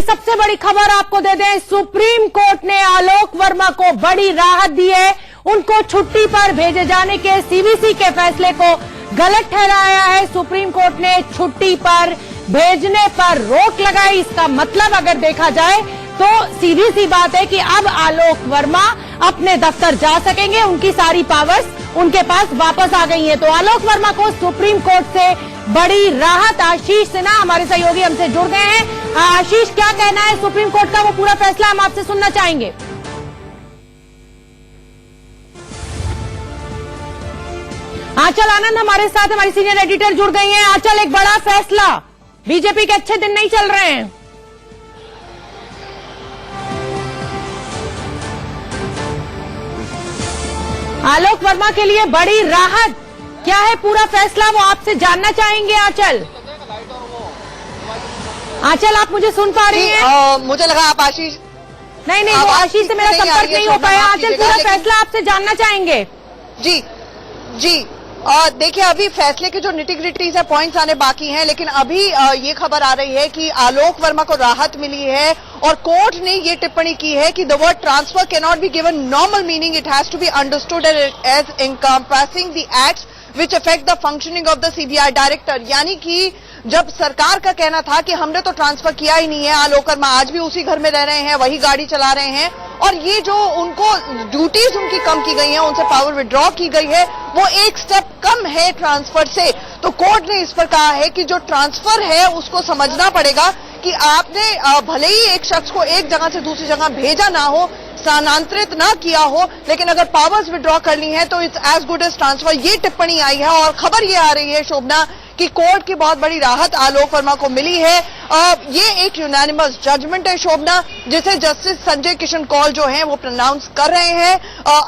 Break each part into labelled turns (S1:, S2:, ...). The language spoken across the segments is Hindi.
S1: सबसे बड़ी खबर आपको दे दें, सुप्रीम कोर्ट ने आलोक वर्मा को बड़ी राहत दी है। उनको छुट्टी पर भेजे जाने के सीवीसी के फैसले को गलत ठहराया है। सुप्रीम कोर्ट ने छुट्टी पर भेजने पर रोक लगाई। इसका मतलब अगर देखा जाए तो सीधी सी बात है कि अब आलोक वर्मा अपने दफ्तर जा सकेंगे, उनकी सारी पावर्स उनके पास वापस आ गई है। तो आलोक वर्मा को सुप्रीम कोर्ट से बड़ी राहत। आशीष सिन्हा हमारे सहयोगी हमसे जुड़ गए हैं। आशीष, क्या कहना है सुप्रीम कोर्ट का, वो पूरा फैसला हम आपसे सुनना चाहेंगे। आंचल आनंद हमारे साथ हमारी सीनियर एडिटर जुड़ गई हैं। आंचल, एक बड़ा फैसला, बीजेपी के अच्छे दिन नहीं चल रहे हैं। आलोक वर्मा के लिए बड़ी राहत, क्या है पूरा फैसला, वो आपसे जानना चाहेंगे। आंचल, आप मुझे सुन पा रही हैं?
S2: मुझे लगा आप आशीष
S1: नहीं, वो आशीष से मेरा संपर्क नहीं हो पाया। आंचल, पूरा फैसला आपसे जानना चाहेंगे।
S2: जी देखिए, अभी फैसले के जो निटिग्रिटीज है, पॉइंट्स आने बाकी हैं, लेकिन अभी ये खबर आ रही है कि आलोक वर्मा को राहत मिली है और कोर्ट ने ये टिप्पणी की है कि the word transfer can not be given normal meaning, it has to be understood as encompassing the acts which affect the functioning of the CBI director. यानी कि जब सरकार का कहना था कि हमने तो ट्रांसफर किया ही नहीं है, आलोक वर्मा आज भी उसी घर में रह रहे हैं, वही गाड़ी चला रहे हैं, और ये जो उनको ड्यूटीज उनकी कम की गई हैं, उनसे पावर विड्रॉ की गई है, वो एक स्टेप कम है ट्रांसफर से। तो कोर्ट ने इस पर कहा है कि जो ट्रांसफर है उसको समझना पड़ेगा कि आपने भले ही एक शख्स को एक जगह से दूसरी जगह भेजा ना हो, स्थानांतरित ना किया हो, लेकिन अगर पावर्स विड्रॉ करनी है तो it's as good as transfer. ये टिप्पणी आई है और खबर ये आ रही है शोभना कि कोर्ट की बहुत बड़ी राहत आलोक वर्मा को मिली है। ये एक यूनानिमस जजमेंट है शोभना, जिसे जस्टिस संजय किशन कौल जो हैं वो प्रोनाउंस कर रहे हैं।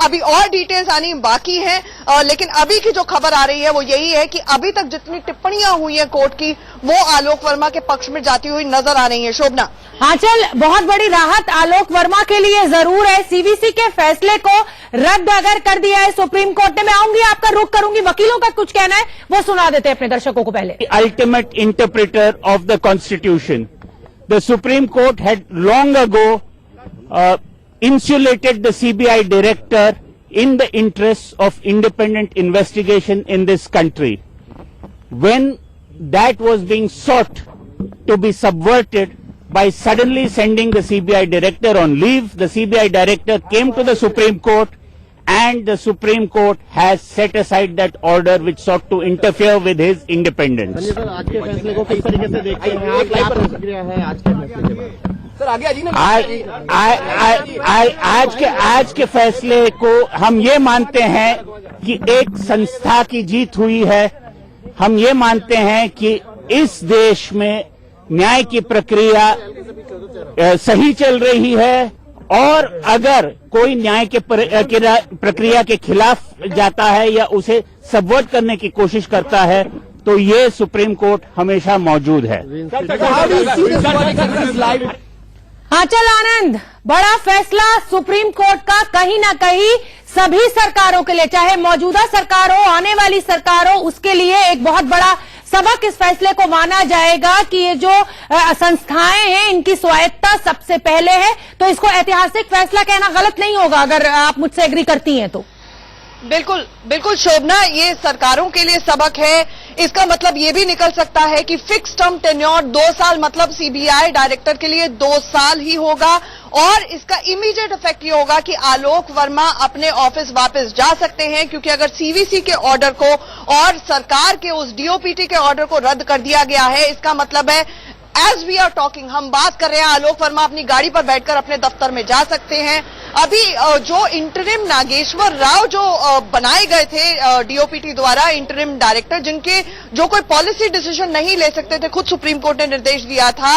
S2: अभी और डिटेल्स आनी बाकी हैं, लेकिन अभी की जो खबर आ रही है वो यही है कि अभी तक जितनी टिप्पणियां हुई हैं कोर्ट की, वो आलोक वर्मा के पक्ष में जाती हुई नजर आ रही है शोभना।
S1: आंचल, बहुत बड़ी राहत आलोक वर्मा के लिए जरूर है। सीवीसी के फैसले को रद्द अगर कर दिया है सुप्रीम कोर्ट ने, मैं आऊंगी आपका रुख करूंगी, वकीलों का कुछ कहना है वो सुना देते हैं अपने दर्शकों को पहले।
S3: Ultimate interpreter of the constitution, the supreme court had long ago insulated the CBI director in the interests of independent investigation in this country. When that was being sought to be subverted by suddenly sending the CBI director on leave, the CBI director came to the Supreme Court and the Supreme Court has set aside that order which sought to interfere with his independence.
S4: आज के फैसले को किस तरीके से देखते हैं आप? क्या प्रतिक्रिया है आज के फैसले के बाद?
S3: आज के फैसले को हम ये मानते हैं कि एक संस्था की जीत हुई है। हम ये मानते हैं कि इस देश में न्याय की प्रक्रिया सही चल रही है और अगर कोई न्याय के प्रक्रिया के खिलाफ जाता है या उसे सबवर्ट करने की कोशिश करता है तो ये सुप्रीम कोर्ट हमेशा मौजूद है।
S1: आंचल आनंद, बड़ा फैसला सुप्रीम कोर्ट का कहीं ना कहीं सभी सरकारों के लिए, चाहे मौजूदा सरकार हो, आने वाली सरकार हो, उसके लिए एक बहुत बड़ा सबक इस फैसले को माना जाएगा कि ये जो संस्थाएं हैं इनकी स्वायत्तता सबसे पहले है। तो इसको ऐतिहासिक फैसला कहना गलत नहीं होगा अगर आप मुझसे एग्री करती हैं तो।
S2: बिल्कुल शोभना, ये सरकारों के लिए सबक है। इसका मतलब ये भी निकल सकता है कि फिक्स टर्म टेन्योर 2 साल, मतलब सीबीआई डायरेक्टर के लिए 2 साल ही होगा और इसका इमीडिएट इफेक्ट ये होगा कि आलोक वर्मा अपने ऑफिस वापस जा सकते हैं, क्योंकि अगर सीवीसी के ऑर्डर को और सरकार के उस डीओपीटी के ऑर्डर को रद्द कर दिया गया है, इसका मतलब है एज वी आर टॉकिंग, हम बात कर रहे हैं, आलोक वर्मा अपनी गाड़ी पर बैठकर अपने दफ्तर में जा सकते हैं। अभी जो इंटरिम नागेश्वर राव जो बनाए गए थे डीओपीटी द्वारा इंटरिम डायरेक्टर, जिनके जो कोई पॉलिसी डिसीजन नहीं ले सकते थे, खुद सुप्रीम कोर्ट ने निर्देश दिया था,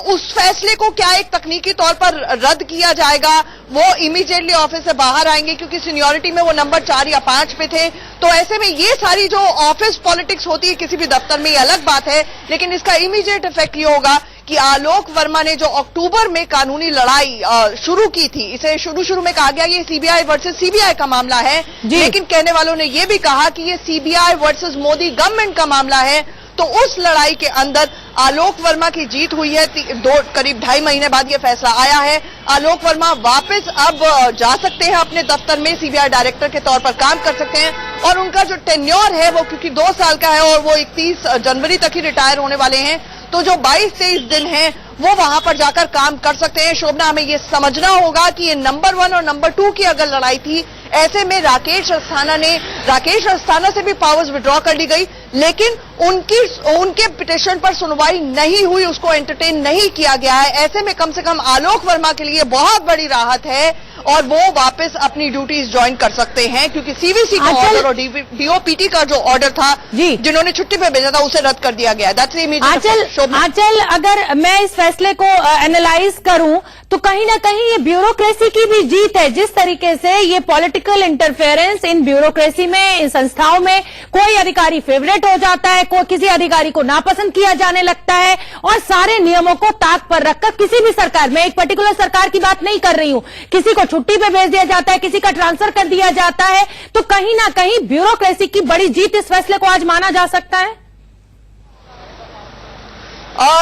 S2: उस फैसले को क्या एक तकनीकी तौर पर रद्द किया जाएगा? वो इमीडिएटली ऑफिस से बाहर आएंगे क्योंकि सीनियरिटी में वो नंबर 4 या 5 पे थे। तो ऐसे में ये सारी जो ऑफिस पॉलिटिक्स होती है किसी भी दफ्तर में, ये अलग बात है, लेकिन इसका इमीडिएट इफेक्ट ये होगा कि आलोक वर्मा ने जो अक्टूबर में कानूनी लड़ाई शुरू की थी, इसे शुरू में कहा गया ये सीबीआई वर्सेस सीबीआई का मामला है, लेकिन कहने वालों ने ये भी कहा कि ये सीबीआई वर्सेस मोदी गवर्नमेंट का मामला है। तो उस लड़ाई के अंदर आलोक वर्मा की जीत हुई है। करीब 2.5 महीने बाद ये फैसला आया है। आलोक वर्मा वापस अब जा सकते हैं अपने दफ्तर में, सीबीआई डायरेक्टर के तौर पर काम कर सकते हैं और उनका जो टेन्योर है वो क्योंकि 2 साल का है और वो 31 जनवरी तक ही रिटायर होने वाले हैं, तो जो 22-23 दिन हैं वो वहां पर जाकर काम कर सकते हैं। शोभना, हमें ये समझना होगा कि ये नंबर 1 और नंबर 2 की अगर लड़ाई थी, ऐसे में राकेश अस्थाना से भी पावर्स विड्रॉ कर ली गई, लेकिन उनके पिटीशन पर सुनवाई नहीं हुई, उसको एंटरटेन नहीं किया गया है। ऐसे में कम से कम आलोक वर्मा के लिए बहुत बड़ी राहत है और वो वापस अपनी ड्यूटीज ज्वाइन कर सकते हैं, क्योंकि सीवीसी का ऑर्डर और डीओपीटी का जो ऑर्डर था जिन्होंने छुट्टी पे भेजा था उसे रद्द कर दिया गया।
S1: आंचल, अगर मैं इस फैसले को एनालाइज करूं तो कहीं ना कहीं ये ब्यूरोक्रेसी की भी जीत है। जिस तरीके से ये पॉलिटिकल इंटरफेरेंस इन ब्यूरोक्रेसी में, इन संस्थाओं में कोई अधिकारी फेवरेट हो जाता है, कोई किसी अधिकारी को नापसंद किया जाने लगता है और सारे नियमों को ताक पर रखकर किसी भी सरकार, मैं एक पर्टिकुलर सरकार की बात नहीं कर रही हूं, किसी को छुट्टी पे भेज दिया जाता है, किसी का ट्रांसफर कर दिया जाता है, तो कहीं ना कहीं ब्यूरोक्रेसी की बड़ी जीत इस फैसले को आज माना जा सकता है।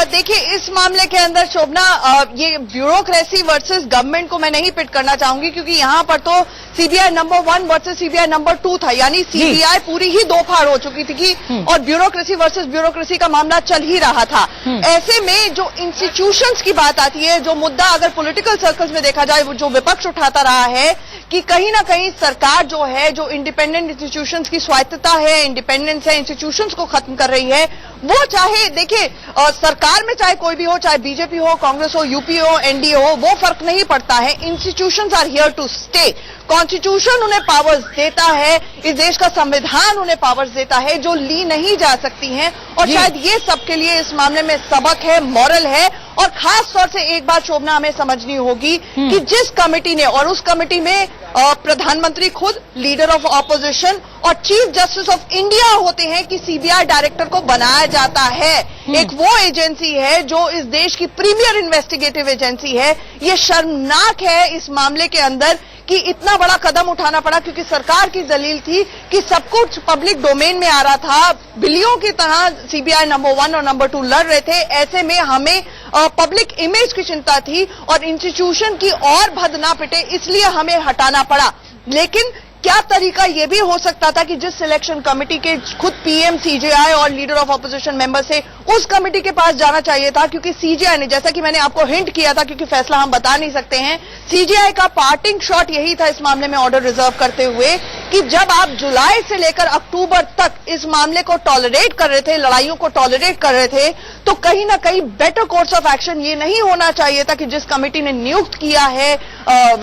S2: देखिए, इस मामले के अंदर शोभना, ये ब्यूरोक्रेसी वर्सेस गवर्नमेंट को मैं नहीं पिट करना चाहूंगी, क्योंकि यहां पर तो CBI number 1 versus CBI number 2 था, यानी सीबीआई पूरी ही 2 फाड़ हो चुकी थी और ब्यूरोक्रेसी वर्सेस ब्यूरोक्रेसी का मामला चल ही रहा था। ऐसे में जो इंस्टीट्यूशंस की बात आती है, जो मुद्दा अगर पॉलिटिकल सर्कल्स में देखा जाए, जो विपक्ष उठाता रहा है कि कहीं ना कहीं सरकार जो है, जो इंडिपेंडेंट इंस्टीट्यूशंस की स्वायत्तता है, इंडिपेंडेंस है, इंस्टीट्यूशंस को खत्म कर रही है। वो चाहे देखिए, सरकार में चाहे कोई भी हो, चाहे बीजेपी हो, कांग्रेस हो, यूपी हो, एनडीए हो, वो फर्क नहीं पड़ता है। Institutions are here to stay. Constitution उन्हें पावर्स देता है, इस देश का संविधान उन्हें पावर्स देता है जो ली नहीं जा सकती हैं, और शायद ये सबके लिए इस मामले में सबक है, मॉरल है। और खास तौर से एक बात शोभना हमें समझनी होगी कि जिस कमेटी ने, और उस कमेटी में प्रधानमंत्री खुद, लीडर ऑफ ऑपोजिशन और चीफ जस्टिस ऑफ इंडिया होते हैं, कि सीबीआई डायरेक्टर को बनाया जाता है। एक वो एजेंसी है जो इस देश की प्रीमियर इन्वेस्टिगेटिव एजेंसी है। ये शर्मनाक है इस मामले के अंदर कि इतना बड़ा कदम उठाना पड़ा, क्योंकि सरकार की दलील थी कि सब कुछ पब्लिक डोमेन में आ रहा था, बिल्लियों की तरह सीबीआई नंबर 1 और नंबर 2 लड़ रहे थे। ऐसे में हमें पब्लिक इमेज की चिंता थी और इंस्टीट्यूशन की और भद ना पिटे, इसलिए हमें हटाना पड़ा। लेकिन क्या तरीका ये भी हो सकता था कि जिस सिलेक्शन कमेटी के खुद पीएम, सीजेआई और लीडर ऑफ ऑपोजिशन मेंबर से, उस कमेटी के पास जाना चाहिए था, क्योंकि सीजेआई ने, जैसा कि मैंने आपको हिंट किया था, क्योंकि फैसला हम बता नहीं सकते हैं, सीजेआई का पार्टिंग शॉट यही था इस मामले में ऑर्डर रिजर्व करते हुए कि जब आप जुलाई से लेकर अक्टूबर तक इस मामले को टॉलरेट कर रहे थे, लड़ाइयों को टॉलरेट कर रहे थे, तो कहीं ना कहीं बेटर कोर्स ऑफ एक्शन ये नहीं होना चाहिए था कि जिस कमेटी ने नियुक्त किया है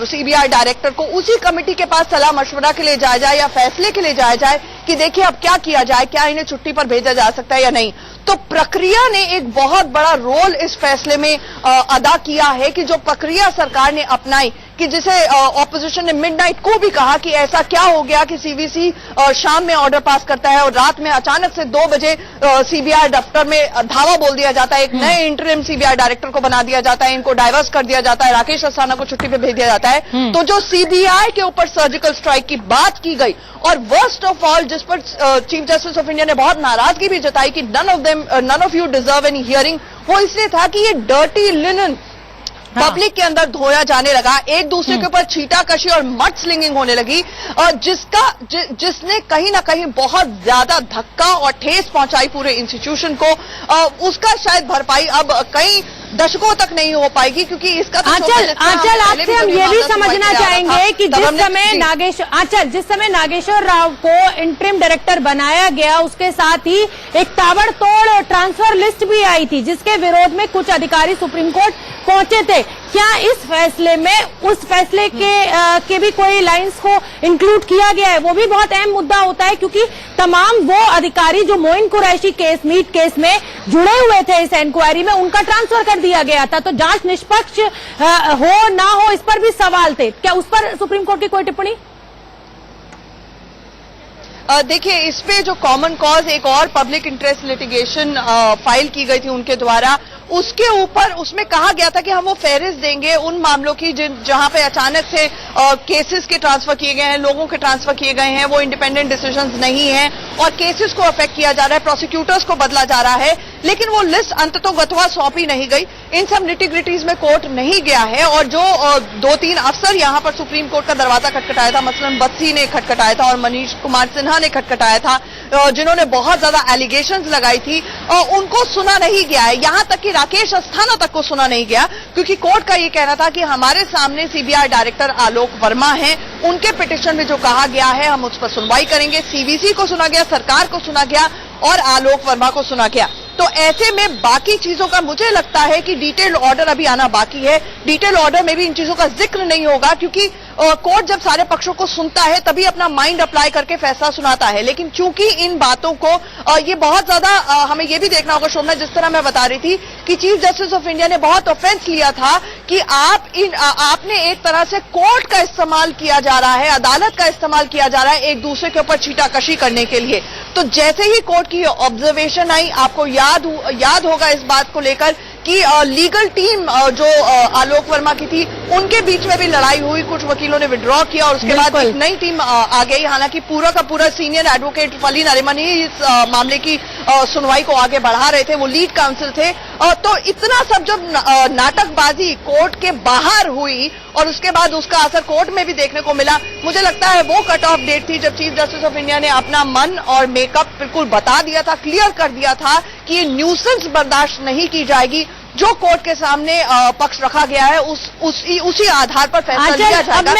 S2: सीबीआई डायरेक्टर को, उसी कमेटी के पास सलाह मशवरा के लिए जाया जाए या फैसले के लिए जाया जाए कि देखिए अब क्या किया जाए, क्या इन्हें छुट्टी पर भेजा जा सकता है या नहीं। तो प्रक्रिया ने एक बहुत बड़ा रोल इस फैसले में अदा किया है, कि जो प्रक्रिया सरकार ने अपनाई, कि जिसे ऑपोजिशन ने मिडनाइट को भी कहा कि ऐसा क्या हो गया कि सीवीसी शाम में ऑर्डर पास करता है और रात में अचानक से 2 बजे सीबीआई दफ्तर में धावा बोल दिया जाता है, एक नए इंटरिम सीबीआई डायरेक्टर को बना दिया जाता है, इनको डाइवर्स कर दिया जाता है, राकेश अस्थाना को छुट्टी पे भेज दिया जाता है। तो जो सीबीआई के ऊपर सर्जिकल स्ट्राइक की बात की गई, और वर्स्ट ऑफ ऑल जिस पर चीफ जस्टिस ऑफ इंडिया ने बहुत नाराजगी भी जताई कि none of you deserve any hearing, वो इसलिए था कि ये डर्टी लिनन पब्लिक के अंदर धोया जाने लगा, एक दूसरे के ऊपर छीटाकशी और मड स्लिंगिंग होने लगी, और जिसने कहीं ना कहीं बहुत ज्यादा धक्का और ठेस पहुंचाई पूरे इंस्टीट्यूशन को। उसका शायद भरपाई अब कई दशकों तक नहीं हो पाएगी, क्योंकि इसका तो
S1: आंचल आपसे हम ये भी समझना चाहेंगे कि जिस समय नागेश्वर राव को इंटरिम डायरेक्टर बनाया गया, उसके साथ ही एक ताबड़तोड़ ट्रांसफर लिस्ट भी आई थी, जिसके विरोध में कुछ अधिकारी सुप्रीम कोर्ट पहुंचे थे। क्या इस फैसले में उस फैसले के भी कोई लाइंस को इंक्लूड किया गया है? वो भी बहुत अहम मुद्दा होता है, क्योंकि तमाम वो अधिकारी जो Moin Qureshi case, meat case में जुड़े हुए थे इस इंक्वायरी में, उनका ट्रांसफर कर दिया गया था। तो जांच निष्पक्ष हो ना हो, इस पर भी सवाल थे। क्या उस पर सुप्रीम कोर्ट की कोई टिप्पणी?
S2: देखिए, इस पे जो कॉमन कॉज एक और पब्लिक इंटरेस्ट लिटिगेशन फाइल की गई थी उनके द्वारा, उसके ऊपर उसमें कहा गया था कि हम वो फेरिस्त देंगे उन मामलों की जहां पे अचानक से केसेस के ट्रांसफर किए गए हैं, लोगों के ट्रांसफर किए गए हैं, वो इंडिपेंडेंट डिसीजंस नहीं है और केसेस को अफेक्ट किया जा रहा है, प्रोसिक्यूटर्स को बदला जा रहा है। लेकिन वो लिस्ट अंततोगत्वा सौंपी नहीं गई, इन सब निटिग्रिटीज में कोर्ट नहीं गया है। और जो 2-3 अफसर यहां पर सुप्रीम कोर्ट का दरवाजा खटखटाया था, मसलन बत्सी ने खटखटाया था और मनीष कुमार सिन्हा ने खटखटाया था, जिन्होंने बहुत ज्यादा एलिगेशंस लगाई थी, उनको सुना नहीं गया है। यहां तक कि राकेश अस्थाना तक को सुना नहीं गया, क्योंकि कोर्ट का ये कहना था कि हमारे सामने सीबीआई डायरेक्टर आलोक वर्मा हैं, उनके पिटीशन में जो कहा गया है हम उस पर सुनवाई करेंगे। सीवीसी को सुना गया, सरकार को सुना गया और आलोक वर्मा को सुना गया। तो ऐसे में बाकी चीजों का मुझे लगता है कि डिटेल्ड ऑर्डर अभी आना बाकी है। डिटेल ऑर्डर में भी इन चीजों का जिक्र नहीं होगा, क्योंकि कोर्ट जब सारे पक्षों को सुनता है तभी अपना माइंड अप्लाई करके फैसला सुनाता है। लेकिन चूंकि इन बातों को ये बहुत ज्यादा हमें ये भी देखना होगा शोभना, जिस तरह मैं बता रही थी कि चीफ जस्टिस ऑफ इंडिया ने बहुत ऑफेंस लिया था कि आपने एक तरह से कोर्ट का इस्तेमाल किया जा रहा है, अदालत का इस्तेमाल किया जा रहा है एक दूसरे के ऊपर छीटाकशी करने के लिए। तो जैसे ही कोर्ट की ऑब्जर्वेशन आई, आपको याद होगा इस बात को लेकर कि लीगल टीम जो आलोक वर्मा की थी, उनके बीच में भी लड़ाई हुई, कुछ वकीलों ने विड्रॉ किया और उसके बाद एक नई टीम आ गई। हालांकि पूरा का पूरा सीनियर एडवोकेट फली नरिमन ही इस मामले की सुनवाई को आगे बढ़ा रहे थे, वो लीड काउंसिल थे। तो इतना सब जब नाटकबाजी कोर्ट के बाहर हुई और उसके बाद उसका असर कोर्ट में भी देखने को मिला, मुझे लगता है वो कट ऑफ डेट थी जब चीफ जस्टिस ऑफ इंडिया ने अपना मन और मेकअप बिल्कुल बता दिया था, क्लियर कर दिया था कि ये न्यूसेंस बर्दाश्त नहीं की जाएगी। जो कोर्ट के सामने पक्ष रखा गया है उसी आधार पर फैसला लिया जाएगा।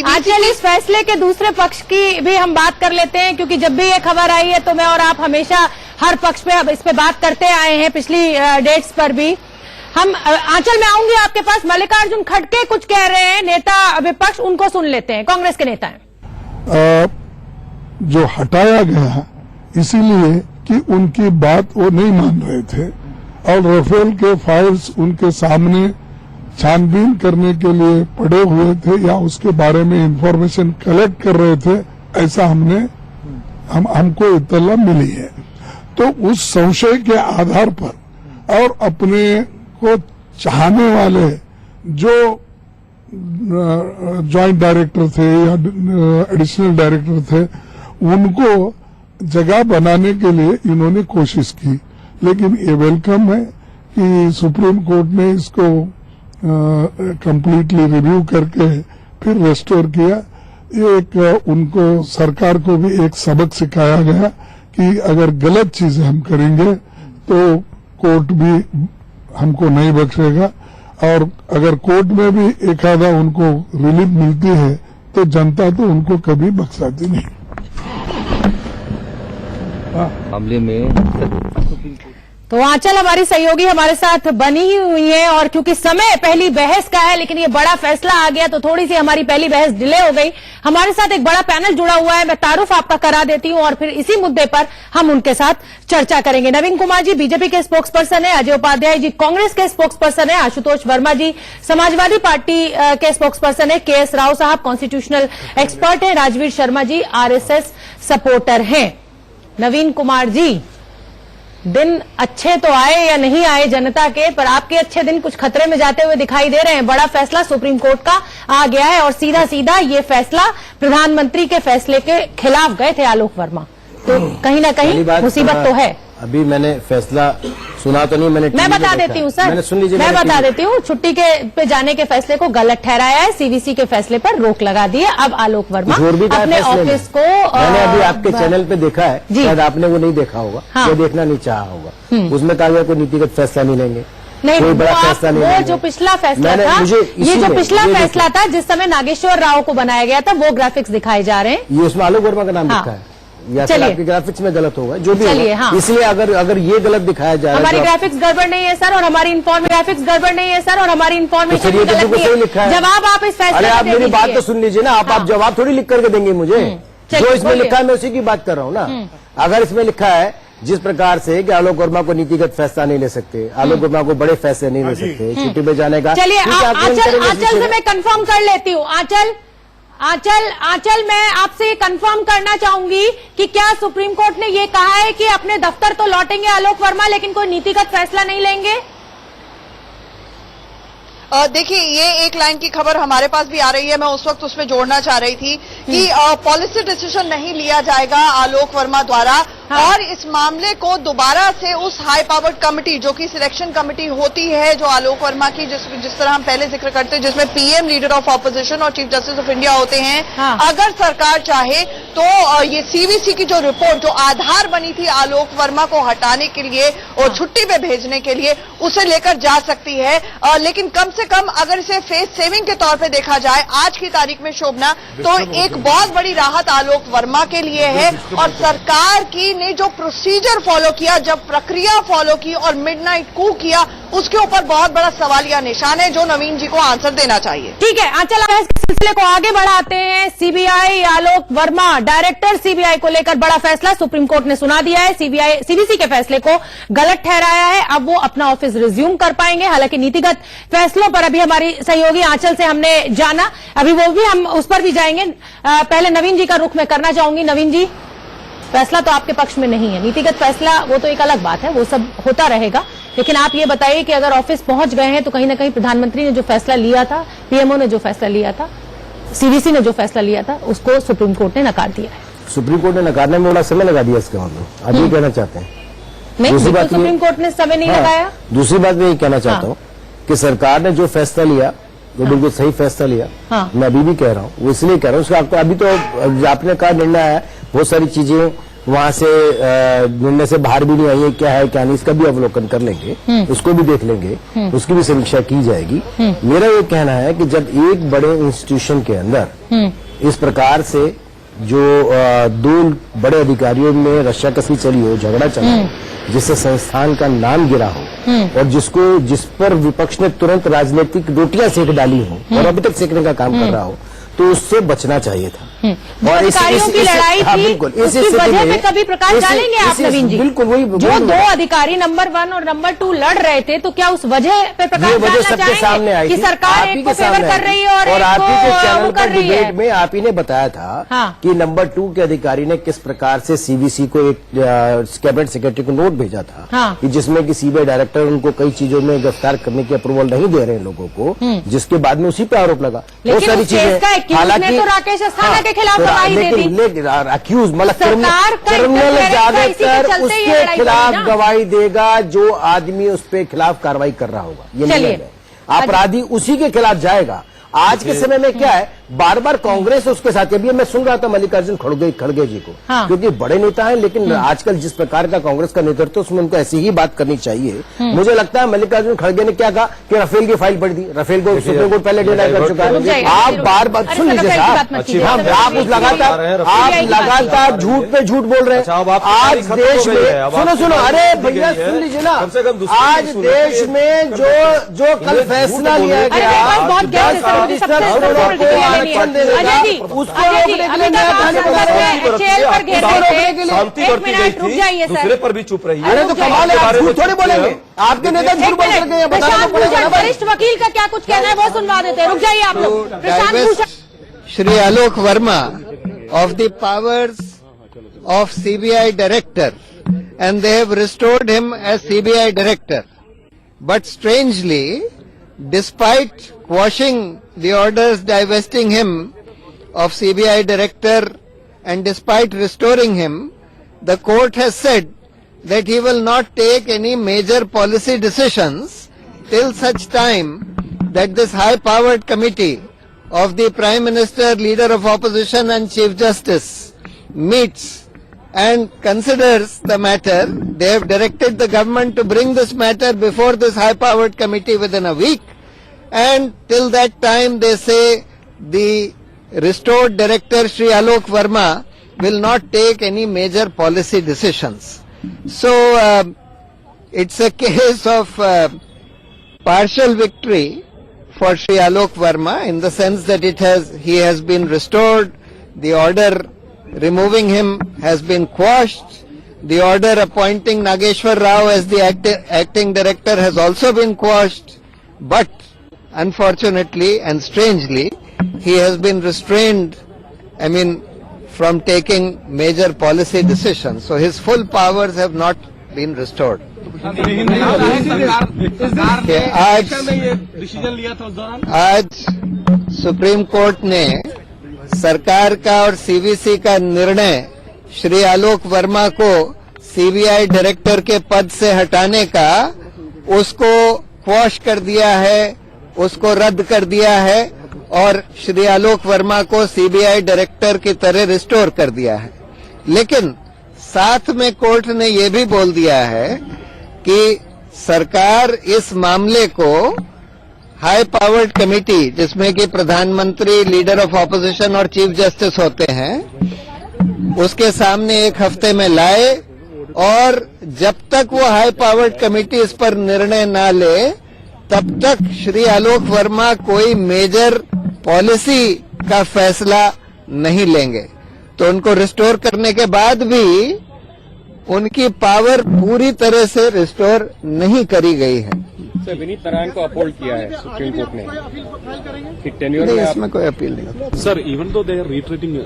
S1: आंचल, इस फैसले के दूसरे पक्ष की भी हम बात कर लेते हैं, क्योंकि जब भी ये खबर आई है तो मैं और आप हमेशा हर पक्ष पे अब इस पे बात करते आए हैं, पिछली डेट्स पर भी। हम आंचल, मैं आऊंगी आपके पास। मल्लिकार्जुन खड़गे कुछ कह रहे हैं, नेता विपक्ष, उनको सुन लेते हैं। कांग्रेस के नेता हैं।
S5: जो हटाया गया इसीलिए कि उनकी बात वो नहीं मान रहे थे और राफेल के फाइल्स उनके सामने छानबीन करने के लिए पड़े हुए थे या उसके बारे में इंफॉर्मेशन कलेक्ट कर रहे थे, ऐसा हमको इत्तला मिली है। तो उस संशय के आधार पर और अपने को चाहने वाले जो जॉइंट डायरेक्टर थे या एडिशनल डायरेक्टर थे, उनको जगह बनाने के लिए इन्होंने कोशिश की। लेकिन ये वेलकम है कि सुप्रीम कोर्ट ने इसको कंप्लीटली रिव्यू करके फिर रेस्टोर किया। एक उनको सरकार को भी एक सबक सिखाया गया कि अगर गलत चीजें हम करेंगे तो कोर्ट भी हमको नहीं बख्शेगा, और अगर कोर्ट में भी एक आधा उनको रिलीफ मिलती है तो जनता तो उनको कभी बख्शाती नहीं।
S4: मामले में
S1: तो आंचल हमारी सहयोगी हमारे साथ बनी ही हुई है, और क्योंकि समय पहली बहस का है लेकिन ये बड़ा फैसला आ गया तो थोड़ी सी हमारी पहली बहस डिले हो गई। हमारे साथ एक बड़ा पैनल जुड़ा हुआ है, मैं तारुफ आपका करा देती हूं और फिर इसी मुद्दे पर हम उनके साथ चर्चा करेंगे। नवीन कुमार जी बीजेपी के स्पोक्स पर्सन है, अजय उपाध्याय जी कांग्रेस के स्पोक्स पर्सन है, आशुतोष वर्मा जी समाजवादी पार्टी के स्पोक्स पर्सन है, केएस राव साहब कॉन्स्टिट्यूशनल एक्सपर्ट है, राजवीर शर्मा जी आरएसएस सपोर्टर हैं। नवीन कुमार जी, दिन अच्छे तो आए या नहीं आए जनता के, पर आपके अच्छे दिन कुछ खतरे में जाते हुए दिखाई दे रहे हैं। बड़ा फैसला सुप्रीम कोर्ट का आ गया है और सीधा सीधा ये फैसला प्रधानमंत्री के फैसले के खिलाफ गए थे आलोक वर्मा, तो कहीं ना कहीं मुसीबत तो है।
S4: अभी मैंने फैसला सुना तो नहीं, मैं बता
S1: देती हूँ सर,
S4: मैंने सुन लीजिए,
S1: मैं बता देती हूँ। छुट्टी के पे जाने के फैसले को गलत ठहराया है, सीवीसी के फैसले पर रोक लगा दी है। अब आलोक वर्मा अपने ऑफिस को
S4: मैंने अभी आपके चैनल पे देखा है, शायद आपने वो नहीं देखा होगा, वो देखना नहीं चाहा होगा। उसमें कहा गया कोई नीतिगत फैसला नहीं लेंगे,
S1: नहीं,
S4: कोई बड़ा फैसला नहीं
S1: वो जो पिछला फैसला था, ये जो पिछला फैसला था जिस समय नागेश्वर राव को बनाया गया था, वो ग्राफिक्स दिखाए जा रहे हैं।
S4: ये उसमें आलोक वर्मा का नाम लिखा है, या आपके ग्राफिक्स में गलत होगा, जो भी होगा। इसलिए अगर ये गलत दिखाया जा रहा है,
S1: हमारी ग्राफिक्स गड़बड़ नहीं है सर, और हमारी ग्राफिक्स गड़बड़ नहीं है सर, और हमारी इन्फॉर्मेशन गलत नहीं है। जवाब आप इस फैसले,
S4: अरे आप मेरी बात तो सुन लीजिए ना, आप जवाब थोड़ी लिख करके देंगे मुझे, जो इसमें लिखा है मैं उसी की बात कर रहा हूँ ना। अगर इसमें लिखा है जिस प्रकार से कि आलोक वर्मा को नीतिगत फैसला नहीं ले सकते, आलोक वर्मा को बड़े फैसले नहीं ले सकते, छुट्टी पे जाने का,
S1: चलिए आंचल से मैं कंफर्म कर लेती हूँ। आंचल आंचल मैं आपसे ये कंफर्म करना चाहूंगी कि क्या सुप्रीम कोर्ट ने ये कहा है कि अपने दफ्तर तो लौटेंगे आलोक वर्मा, लेकिन कोई नीतिगत फैसला नहीं लेंगे?
S2: देखिए, ये एक लाइन की खबर हमारे पास भी आ रही है, मैं उस वक्त उसमें जोड़ना चाह रही थी कि पॉलिसी डिसीजन नहीं लिया जाएगा आलोक वर्मा द्वारा। हाँ। और इस मामले को दोबारा से उस हाई पावर्ड कमेटी, जो कि सिलेक्शन कमेटी होती है जो आलोक वर्मा की, जिस तरह हम पहले जिक्र करते हैं, जिसमें पीएम, लीडर ऑफ ऑपोजिशन और चीफ जस्टिस ऑफ इंडिया होते हैं। हाँ। अगर सरकार चाहे तो ये सीवीसी की जो रिपोर्ट, जो आधार बनी थी आलोक वर्मा को हटाने के लिए और छुट्टी पे भेजने के लिए, उसे लेकर जा सकती है। लेकिन कम से कम अगर इसे फेस सेविंग के तौर पे देखा जाए आज की तारीख में, शोभना, तो एक बहुत बड़ी राहत आलोक वर्मा के लिए है। और सरकार की ने जो प्रोसीजर फॉलो किया, जब प्रक्रिया फॉलो की और मिडनाइट कू किया, उसके ऊपर बहुत बड़ा सवालिया निशान है जो नवीन जी को आंसर देना चाहिए।
S1: ठीक है, आंचल इस सिलसिले को आगे बढ़ाते हैं। सीबीआई आलोक वर्मा डायरेक्टर सीबीआई को लेकर बड़ा फैसला सुप्रीम कोर्ट ने सुना दिया है। सीवीसी के फैसले को गलत ठहराया है। अब वो अपना ऑफिस रिज्यूम कर पाएंगे। हालांकि नीतिगत फैसलों पर अभी हमारी सहयोगी आंचल से हमने जाना, अभी वो भी हम उस पर भी जाएंगे। पहले नवीन जी का रुख मैं करना चाहूंगी। नवीन जी, फैसला तो आपके पक्ष में नहीं है, नीतिगत फैसला वो तो एक अलग बात है, वो सब होता रहेगा। लेकिन आप ये बताइए कि अगर ऑफिस पहुंच गए हैं तो कहीं ना कहीं प्रधानमंत्री ने जो फैसला लिया था, पीएमओ ने जो फैसला लिया था, सीवीसी ने जो फैसला लिया था, उसको सुप्रीम कोर्ट ने नकार दिया है।
S4: सुप्रीम कोर्ट ने नकारने में बड़ा समय लगा दिया इसका मतलब आप ये कहना चाहते हैं?
S1: नहीं, बिल्कुल सुप्रीम कोर्ट ने समय नहीं लगाया।
S4: दूसरी बात मैं ये कहना चाहता हूँ कि सरकार ने जो फैसला लिया वो बिल्कुल सही फैसला लिया। मैं अभी भी कह रहा हूँ, वो इसलिए कह रहा हूँ, उसका आपको अभी तो आपने कहा निर्णय है, बहुत सारी चीजें वहां से निर्णय से बाहर भी नहीं आई है, क्या है क्या नहीं, इसका भी अवलोकन कर लेंगे, उसको भी देख लेंगे, उसकी भी समीक्षा की जाएगी। मेरा ये कहना है कि जब एक बड़े इंस्टीट्यूशन के अंदर इस प्रकार से जो दो बड़े अधिकारियों में रस्साकसी चली हो, झगड़ा चला हो, जिससे संस्थान का नाम गिरा हो और जिस पर विपक्ष ने तुरंत राजनीतिक रोटियां सेक डाली हो और अभी तक सेकने का काम कर रहा हो, तो उससे बचना चाहिए था।
S1: और अधिकारियों की लड़ाई थी, उसकी वजह पे कभी प्रकाश डालेंगे आप नवीन जी?
S4: बिल्कुल वही
S1: जो दो अधिकारी नंबर 1 और नंबर 2 लड़ रहे थे, तो क्या उस वजह पे प्रकाश डालना चाहेंगे कि सरकार एक को फेवर कर रही है और
S4: आप ही के चैनल पर
S1: डिबेट
S4: में आप ही ने बताया था कि नंबर 2 के अधिकारी ने किस प्रकार से सीवीसी को एक कैबिनेट सेक्रेटरी को नोट भेजा था कि जिसमें कि सीबीआई डायरेक्टर उनको कई चीजों में गिरफ्तार करने की अप्रूवल नहीं दे रहे हैं लोगों को, जिसके बाद में उसी पे आरोप लगा। बहुत सारी चीजें, हालांकि राकेश
S1: अस्थाना के खिलाफ गवाही दे दी,
S4: अक्यूज मतलब क्रिमिनल ज्यादातर उसके खिलाफ गवाही देगा जो आदमी उस पे खिलाफ कार्रवाई कर रहा होगा। ये नहीं है, अपराधी उसी के खिलाफ जाएगा। आज के समय में क्या है, बार बार कांग्रेस उसके साथ, अभी मैं सुन रहा था मल्लिकार्जुन खड़गे जी को, क्योंकि बड़े नेता हैं, लेकिन आजकल जिस प्रकार का कांग्रेस का नेतृत्व, उसमें उनको ऐसी ही बात करनी चाहिए। मुझे लगता है मल्लिकार्जुन खड़गे ने क्या कहा कि राफेल की फाइल पढ़ दी, राफेल को सुप्रीम कोर्ट पहले डिनाई कर चुका है। आप बार बार सुन लीजिए साहब, आप लगातार झूठ पे झूठ बोल रहे हैं। आज देश में सुनो, अरे भैया सुन लीजिए ना, आज देश में जो कल फैसला लिया गया,
S1: अजय जी, उसको
S6: दूसरे पर भी चुप रही है।
S4: अरे तो कमाल है, आप झूठ थोड़ी बोलेंगे, आपके नेता झूठ बोल सकते हैं।
S1: वरिष्ठ वकील का क्या कुछ कहना है वो सुनवा देते हैं। रुक जाइए आप लोग। Prashant Bhushan,
S7: Shri Alok Verma of the powers of CBI director, and they have restored him as CBI director. But strangely, despite quashing the orders divesting him of CBI director and despite restoring him, the court has said that he will not take any major policy decisions till such time that this high-powered committee of the Prime Minister, Leader of Opposition and Chief Justice meets and considers the matter. They have directed the government to bring this matter before this high-powered committee within a week, and till that time they say the restored director Shri Alok Verma will not take any major policy decisions. So it's a case of partial victory for Shri Alok Verma in the sense that he has been restored, the order removing him has been quashed, the order appointing Nageshwar Rao as the acting director has also been quashed, but unfortunately and strangely he has been restrained, I mean, from taking major policy decisions. So his full powers have not been restored. आज सुप्रीम कोर्ट ने सरकार का और सीवीसी का निर्णय श्री आलोक वर्मा को सीबीआई डायरेक्टर के पद से हटाने का उसको क्वॉश कर दिया है, उसको रद्द कर दिया है और श्री आलोक वर्मा को सीबीआई डायरेक्टर की तरह रिस्टोर कर दिया है। लेकिन साथ में कोर्ट ने ये भी बोल दिया है कि सरकार इस मामले को हाई पावर्ड कमेटी, जिसमें कि प्रधानमंत्री, लीडर ऑफ ऑपोजिशन और चीफ जस्टिस होते हैं, उसके सामने 1 हफ्ते में लाए और जब तक वो हाई पावर्ड कमेटी इस पर निर्णय ना ले तब तक श्री आलोक वर्मा कोई मेजर पॉलिसी का फैसला नहीं लेंगे। तो उनको रिस्टोर करने के बाद भी उनकी पावर पूरी तरह से रिस्टोर नहीं करी गई है।
S8: सर, विनीत नारायण को अपहोल्ड किया है सुप्रीम कोर्ट ने कि टेन्योर
S7: नहीं,
S8: में
S7: इसमें कोई अपील नहीं।
S6: Sir, even though they are retreating,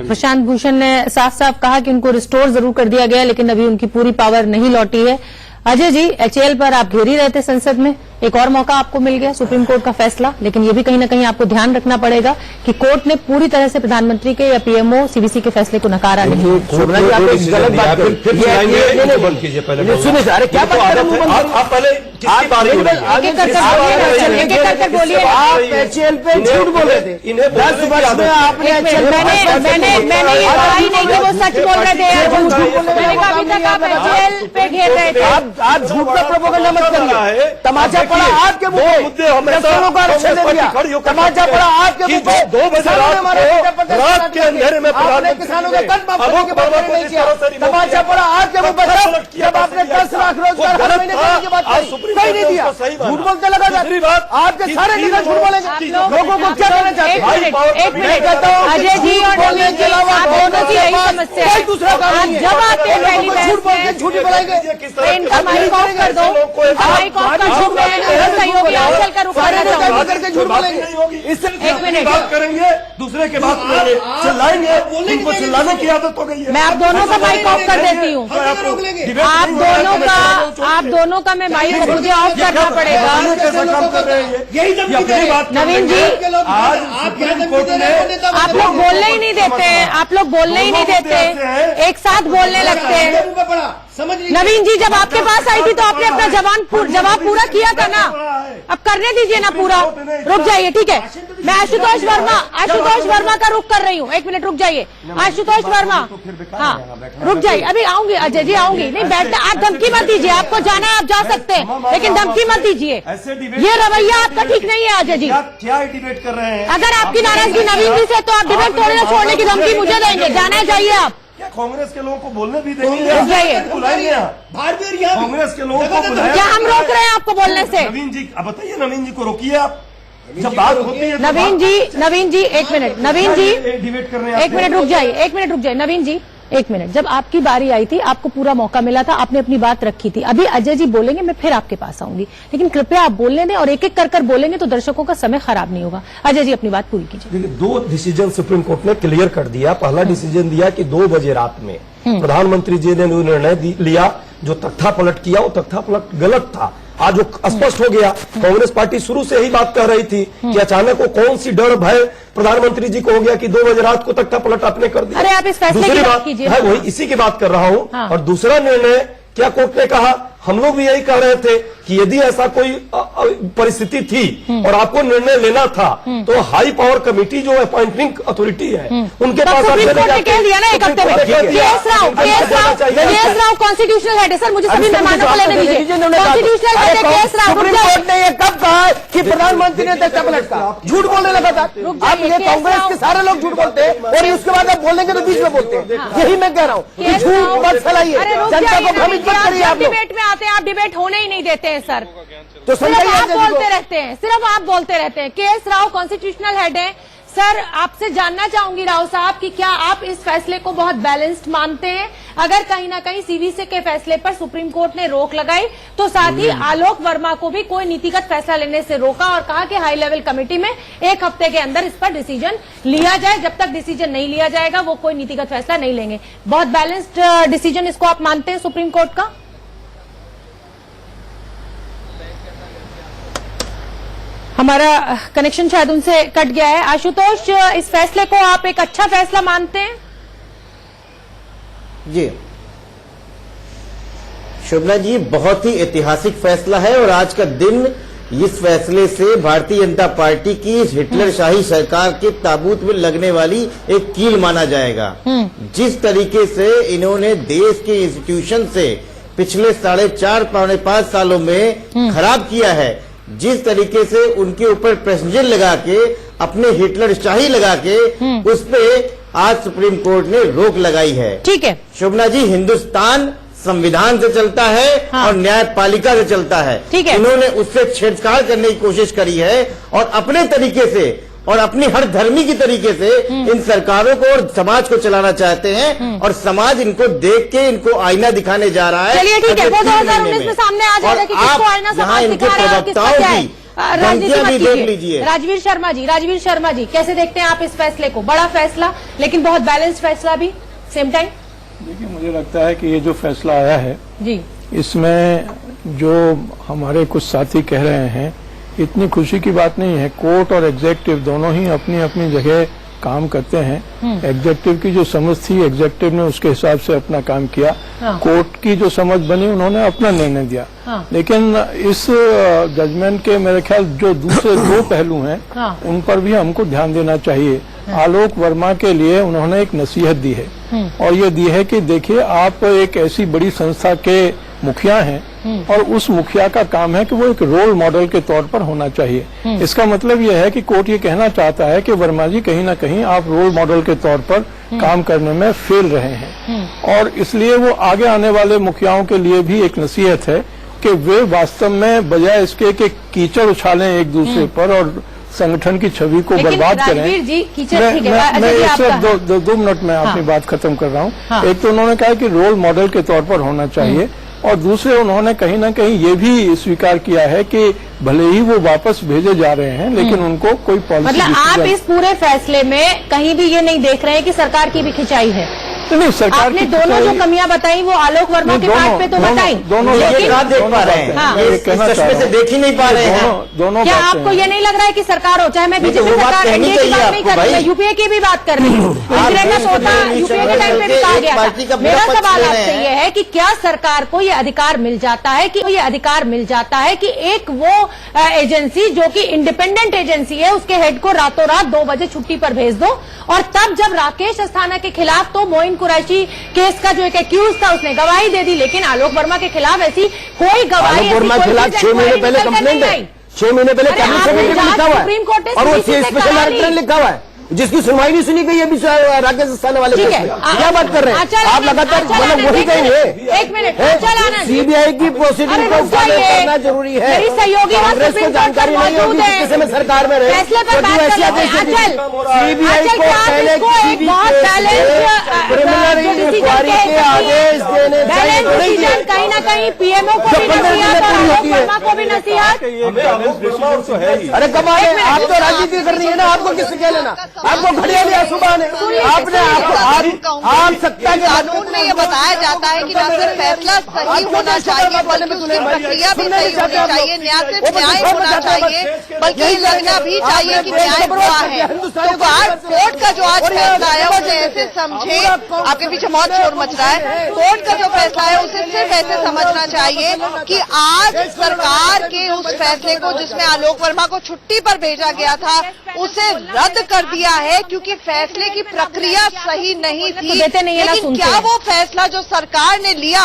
S1: Prashant Bhushan ने साफ साफ कहा कि उनको रिस्टोर जरूर कर दिया गया लेकिन अभी उनकी पूरी पावर नहीं लौटी है। अजय जी, एचएएल पर आप घेर ही रहे थे संसद में, एक और मौका आपको मिल गया, सुप्रीम कोर्ट का फैसला, लेकिन ये भी कहीं ना कहीं आपको ध्यान रखना पड़ेगा कि कोर्ट ने पूरी तरह से प्रधानमंत्री के या पीएमओ सीबीसी के फैसले को नकारा नहीं।
S4: शोभना जी, आप एक गलत बात कर
S6: बंद कीजिए पहले।
S4: सुनिए, अरे क्या बात कर रहे हैं?
S6: आप पहले किसकी बात हो रही है?
S1: एक कर बोलिए।
S4: आप एचएएल पे झूठ बोल रहे थे। 10 वर्ष में आपने
S1: मैंने ये कहा ही नहीं कि वो सच बोल रहे थे या झूठ बोल रहे थे। मैंने कहा अभी तक आप एचएएल पे घेर रहे थे।
S4: आप झूठ का प्रोपेगेंडा मत करिए। तमाचा पड़ा आपके मुंह पे,
S6: मुद्दे हमेशा
S4: तमाचा पड़ा आपके मुंह पे।
S6: 2 बजे रात के अंधेरे में
S4: किसानों का कद माफ करने नहीं किया। तमाचा पड़ा आपके मुंह पे जब आपने 10 लाख रोजगार हर महीने देने की बात कही, सही नहीं दिया। झूठ बोलते लगा आपके सारे लीडर झूठ बोलेंगे। लोगों को क्या करना चाहते हैं?
S1: एक मिनट, अजय जी और नवीन जी, आप दोनों की यही समस्या है। जब आते हैं पहली बहस
S4: झूठ बोलेंगे।
S1: इनका माइक ऑफ कर दो, इनका माइक ऑफ कर दो। मैं सहयोगी आंचल का रुख करना चाहूंगी।
S4: झूठ बोलेंगे,
S6: इससे
S1: एक मिनट
S6: बात करेंगे, दूसरे के बात करेंगे, चिल्लाएंगे, उनको चिल्लाने की आदत हो गई है।
S1: मैं आप दोनों का माइक ऑफ कर देती हूँ। आप दोनों का मैं माइक मुझे ऑफ करना पड़ेगा। नवीन जी,
S6: आज सुप्रीम कोर्ट ने
S1: आप लोग बोलने ही नहीं देते हैं, आप लोग बोलने ही नहीं देते, एक साथ बोलने लगते हैं। नवीन जी, जब आपके पास आई थी तो आपने अपना जवाब पूरा किया था ना, अब करने दीजिए ना पूरा। रुक जाइए, ठीक है। मैं आशुतोष वर्मा का रुख कर रही हूँ। 1 मिनट रुक जाइए। आशुतोष वर्मा, हाँ रुक जाइए, अभी आऊंगी। अजय जी आऊंगी। नहीं बैठना, आप धमकी मत दीजिए। आपको जाना है आप जा सकते हैं, लेकिन धमकी मत दीजिए। ये रवैया आपका ठीक नहीं है अजय जी।
S6: क्या डिबेट कर रहे हैं?
S1: अगर आपकी नाराजगी नवीन जी से तो आप डिबेट थोड़ी ना छोड़ने की धमकी मुझे देंगे। जाना है, जाइए आप।
S6: क्या कांग्रेस के लोगों को बोलने भी देंगे?
S1: जाइए।
S6: कांग्रेस के लोगों को बुलाया।
S1: क्या हम रोक रहे हैं आपको बोलने से?
S6: नवीन जी, अब बताइए, नवीन जी को रोकिए आप। जब बात होती है
S1: नवीन जी 1 मिनट। नवीन जी
S6: डिबेट कर रहे हैं।
S1: 1 मिनट रुक जाइए, 1 मिनट रुक जाइए। नवीन जी 1 मिनट। जब आपकी बारी आई थी, आपको पूरा मौका मिला था, आपने अपनी बात रखी थी। अभी अजय जी बोलेंगे, मैं फिर आपके पास आऊंगी, लेकिन कृपया आप बोलने दें और एक एक कर बोलेंगे तो दर्शकों का समय खराब नहीं होगा। अजय जी अपनी बात पूरी कीजिए।
S6: देखिए, 2 डिसीजन सुप्रीम कोर्ट ने क्लियर कर दिया। पहला डिसीजन दिया कि 2 बजे रात में प्रधानमंत्री जी ने निर्णय लिया, जो तख्ता पलट किया वो तख्ता पलट गलत था। आज वो स्पष्ट हो गया। कांग्रेस पार्टी शुरू से ही बात कह रही थी कि अचानक वो कौन सी डर भय प्रधानमंत्री जी को हो गया कि 2 बजे रात को तख्ता पलट आपने कर दिया।
S1: अरे आप इस फैसले की बात कीजिए।
S6: है वही, इसी की बात कर रहा हूँ।
S1: हाँ।
S6: और दूसरा निर्णय क्या कोर्ट ने कहा, हम लोग भी यही कह रहे थे कि यदि ऐसा कोई परिस्थिति थी और आपको निर्णय लेना था तो हाई पावर कमेटी जो अपॉइंटिंग अथॉरिटी है उनके पास
S1: सुप्रीम कोर्ट ने कह दिया ना 1 हफ्ते में। केएस राव कॉन्स्टिट्यूशनल हेड है। सर मुझे सभी मेहमानों को लेने दीजिए। कॉन्स्टिट्यूशनल हेड है केएस राव।
S4: सुप्रीम कोर्ट ने ये कब कहा कि प्रधानमंत्री ने तख्ता पलट कहा? झूठ बोलने लगा था। अब ये कांग्रेस के सारे लोग झूठ बोलते हैं और उसके बाद आप बोलेंगे तो बीच में बोलते हैं। यही मैं कह रहा हूँ कि झूठ मत फैलाइए, जनता को भ्रमित मत करिए। आप
S1: डिबेट में आते हैं, आप डिबेट होने ही नहीं देते हैं सर।
S4: तो
S1: सिर्फ आप बोलते रहते हैं, सिर्फ आप बोलते रहते हैं। केएस राव कॉन्स्टिट्यूशनल हेड है, सर आपसे जानना चाहूंगी राव साहब कि क्या आप इस फैसले को बहुत बैलेंस्ड मानते हैं? अगर कहीं ना कहीं सीवीसी के फैसले पर सुप्रीम कोर्ट ने रोक लगाई तो साथ ही आलोक वर्मा को भी कोई नीतिगत फैसला लेने से रोका और कहा कि हाई लेवल कमेटी में 1 हफ्ते के अंदर इस पर डिसीजन लिया जाए, जब तक डिसीजन नहीं लिया जाएगा वो कोई नीतिगत फैसला नहीं लेंगे। बहुत बैलेंस्ड डिसीजन इसको आप मानते हैं सुप्रीम कोर्ट का? हमारा कनेक्शन शायद उनसे कट गया है। आशुतोष, इस फैसले को आप एक अच्छा फैसला मानते हैं?
S4: जी शोभना जी, बहुत ही ऐतिहासिक फैसला है और आज का दिन इस फैसले से भारतीय जनता पार्टी की हिटलरशाही सरकार के ताबूत में लगने वाली एक कील माना जाएगा। जिस तरीके से इन्होंने देश के इंस्टीट्यूशन से पिछले 4.5 पौने 5 सालों में खराब किया है, जिस तरीके से उनके ऊपर प्रेसिडेंट लगा के अपने हिटलरशाही लगा के उस पे आज सुप्रीम कोर्ट ने रोक लगाई है।
S1: ठीक है
S4: शोभना जी, हिंदुस्तान संविधान से चलता है और न्यायपालिका से चलता है।
S1: ठीक है।
S4: इन्होंने उससे छेड़छाड़ करने की कोशिश करी है और अपने तरीके से और अपनी हर धर्मी की तरीके से इन सरकारों को और समाज को चलाना चाहते हैं और समाज इनको देख के इनको आईना दिखाने जा रहा है।
S1: चलिए ठीक है, वो 2019 में सामने आ जाएगा कि किसको आईना समाज दिखा रहा है और किसका क्या है। राजनीति मत कीजिए। राजवीर शर्मा जी कैसे देखते हैं आप इस फैसले को? बड़ा फैसला लेकिन बहुत बैलेंस्ड फैसला भी सेम टाइम।
S9: देखिए, मुझे लगता है कि ये जो फैसला आया है
S1: जी,
S9: इसमें जो हमारे कुछ साथी कह रहे हैं इतनी खुशी की बात नहीं है। कोर्ट और एग्जेक्टिव दोनों ही अपनी अपनी जगह काम करते हैं। एग्जेक्टिव की जो समझ थी, एग्जेक्टिव ने उसके हिसाब से अपना काम किया। कोर्ट की जो समझ बनी, उन्होंने अपना निर्णय दिया। लेकिन इस जजमेंट के मेरे ख्याल जो दूसरे 2 पहलू हैं उन पर भी हमको ध्यान देना चाहिए। आलोक वर्मा के लिए उन्होंने एक नसीहत दी है और ये दी है कि देखिए, आप एक ऐसी बड़ी संस्था के मुखिया हैं और उस मुखिया का काम है कि वो एक रोल मॉडल के तौर पर होना चाहिए। इसका मतलब यह है कि कोर्ट ये कहना चाहता है कि वर्मा जी कहीं ना कहीं आप रोल मॉडल के तौर पर काम करने में फेल रहे हैं और इसलिए वो आगे आने वाले मुखियाओं के लिए भी एक नसीहत है कि वे वास्तव में बजाय इसके कि कीचड़ उछालें एक दूसरे पर और संगठन की छवि को बर्बाद करें। मैं इससे 2 मिनट में अपनी बात खत्म कर रहा हूँ। एक तो उन्होंने कहा कि रोल मॉडल के तौर पर होना चाहिए और दूसरे उन्होंने कहीं ना कहीं ये भी स्वीकार किया है कि भले ही वो वापस भेजे जा रहे हैं लेकिन उनको कोई पॉलिसी,
S1: मतलब आप इस पूरे फैसले में कहीं भी ये नहीं देख रहे हैं कि सरकार की भी खिंचाई है?
S9: नहीं, सरकार
S1: आपने दोनों जो कमियां बताई वो आलोक वर्मा के पार्ट पे तो बताई,
S4: दोनों देख पा रहे हैं, इस चश्मे से देख ही नहीं पा रहे हैं।
S9: दोनों
S1: क्या आपको ये नहीं लग रहा है कि सरकार हो, चाहे मैं बीजेपी सरकार एनडीए की बात नहीं कर रही, मैं यूपीए की भी बात कर रही हूँ, यूपीए के टाइम पे भी कहा गया था। मेरा सवाल आपसे ये है कि क्या सरकार को ये अधिकार मिल जाता है कि एक वो एजेंसी जो कि इंडिपेंडेंट एजेंसी है उसके हेड को रातों रात 2 बजे छुट्टी पर भेज दो और तब जब राकेश अस्थाना के खिलाफ तो मोइन कुरैशी केस का जो एक एक्यूज था उसने गवाही दे दी, लेकिन आलोक वर्मा के खिलाफ ऐसी कोई गवाही,
S4: 6 महीने पहले कंप्लेंट है, 6 महीने पहले लिखा हुआ है और वो स्पेशल डायरेक्टर लिखा हुआ है जिसकी सुनवाई नहीं सुनी गई। अभी राकेश अस्थाना वाले क्या बात कर रहे हैं आप? लगातार मतलब वही कहेंगे।
S1: एक मिनट,
S4: सीबीआई की प्रोसीडिंग को फॉलो करना जरूरी है। कांग्रेस को जानकारी नहीं होगी किसी में सरकार में रहे सीबीआई को पहले किसी भी क्रिमिनल इंक्वायरी के आदेश देने चाहिए।
S1: कहीं ना कहीं पीएमओ को भी नसीहत और आलोक वर्मा को भी नसीहत।
S4: अरे कमाल है, आप तो राजनीति कर रही है ना, आपको किससे कह लेना? आपको घड़ियाली सुबह ने आपने आप सत्ता के
S2: कानून में ये बताया जाता है कि न सिर्फ फैसला सही होना चाहिए बल्कि उसकी प्रक्रिया भी सही होनी चाहिए, न्याय सिर्फ न्याय होना चाहिए बल्कि ये लगना भी चाहिए कि न्याय हुआ है। तो कोर्ट का जो आज फैसला है उसे ऐसे समझे, आपके पीछे बहुत शोर मच रहा है, कोर्ट का जो फैसला है उसे सिर्फ ऐसे समझना चाहिए कि आज सरकार के उस फैसले को जिसमें आलोक वर्मा को छुट्टी पर भेजा गया था उसे रद्द कर दिया है क्योंकि फैसले की प्रक्रिया सही नहीं थी। लेकिन क्या वो फैसला जो सरकार ने लिया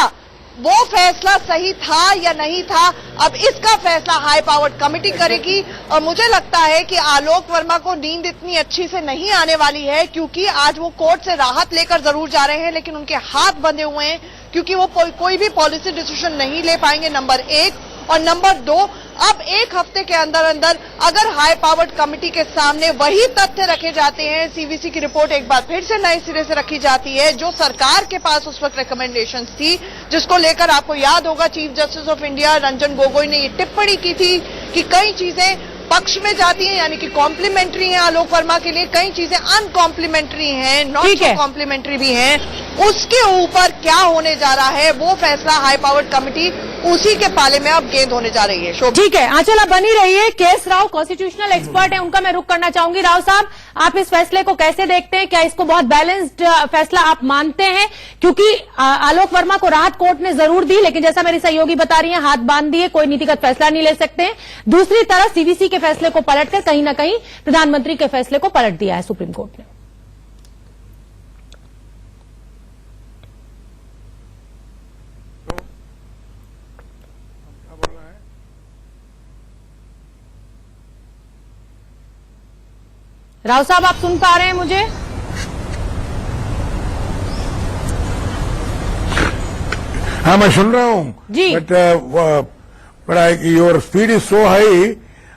S2: वो फैसला सही था या नहीं था, अब इसका फैसला हाई पावर्ड कमेटी करेगी। और मुझे लगता है कि आलोक वर्मा को नींद इतनी अच्छी से नहीं आने वाली है क्योंकि आज वो कोर्ट से राहत लेकर जरूर जा रहे हैं लेकिन उनके हाथ बंधे हुए हैं क्योंकि वो कोई भी पॉलिसी डिसीजन नहीं ले पाएंगे, नंबर 1। और नंबर 2, अब एक हफ्ते के अंदर अंदर अगर हाई पावर्ड कमेटी के सामने वही तथ्य रखे जाते हैं, सीवीसी की रिपोर्ट एक बार फिर से नए सिरे से रखी जाती है, जो सरकार के पास उस वक्त रिकमेंडेशंस थी, जिसको लेकर आपको याद होगा chief justice of India Ranjan Gogoi ने ये टिप्पणी की थी कि कई चीजें पक्ष में जाती हैं, यानी कि कॉम्प्लीमेंट्री हैं आलोक वर्मा के लिए, कई चीजें अनकॉम्प्लीमेंट्री हैं, नॉट सो कॉम्प्लीमेंट्री भी हैं। उसके ऊपर क्या होने जा रहा है वो फैसला हाई पावर्ड कमेटी उसी के पाले में अब गेंद होने जा रही है।
S1: ठीक है, आंचल आप बनी रहिए। केएस राव कॉन्स्टिट्यूशनल एक्सपर्ट है, उनका मैं रुख करना चाहूंगी। राव साहब, आप इस फैसले को कैसे देखते हैं? क्या इसको बहुत बैलेंस्ड फैसला आप मानते हैं? क्योंकि आलोक वर्मा को राहत कोर्ट ने जरूर दी, लेकिन जैसा मेरी सहयोगी बता रही है, हाथ बांध दिए, कोई नीतिगत फैसला नहीं ले सकते हैं। दूसरी तरफ सीवीसी के फैसले को पलटकर कहीं ना कहीं प्रधानमंत्री के फैसले को पलट दिया है सुप्रीम कोर्ट ने। राव साहब, आप सुन पा रहे हैं मुझे?
S5: हाँ, मैं सुन रहा हूँ
S1: जी।
S5: But your speed is so high,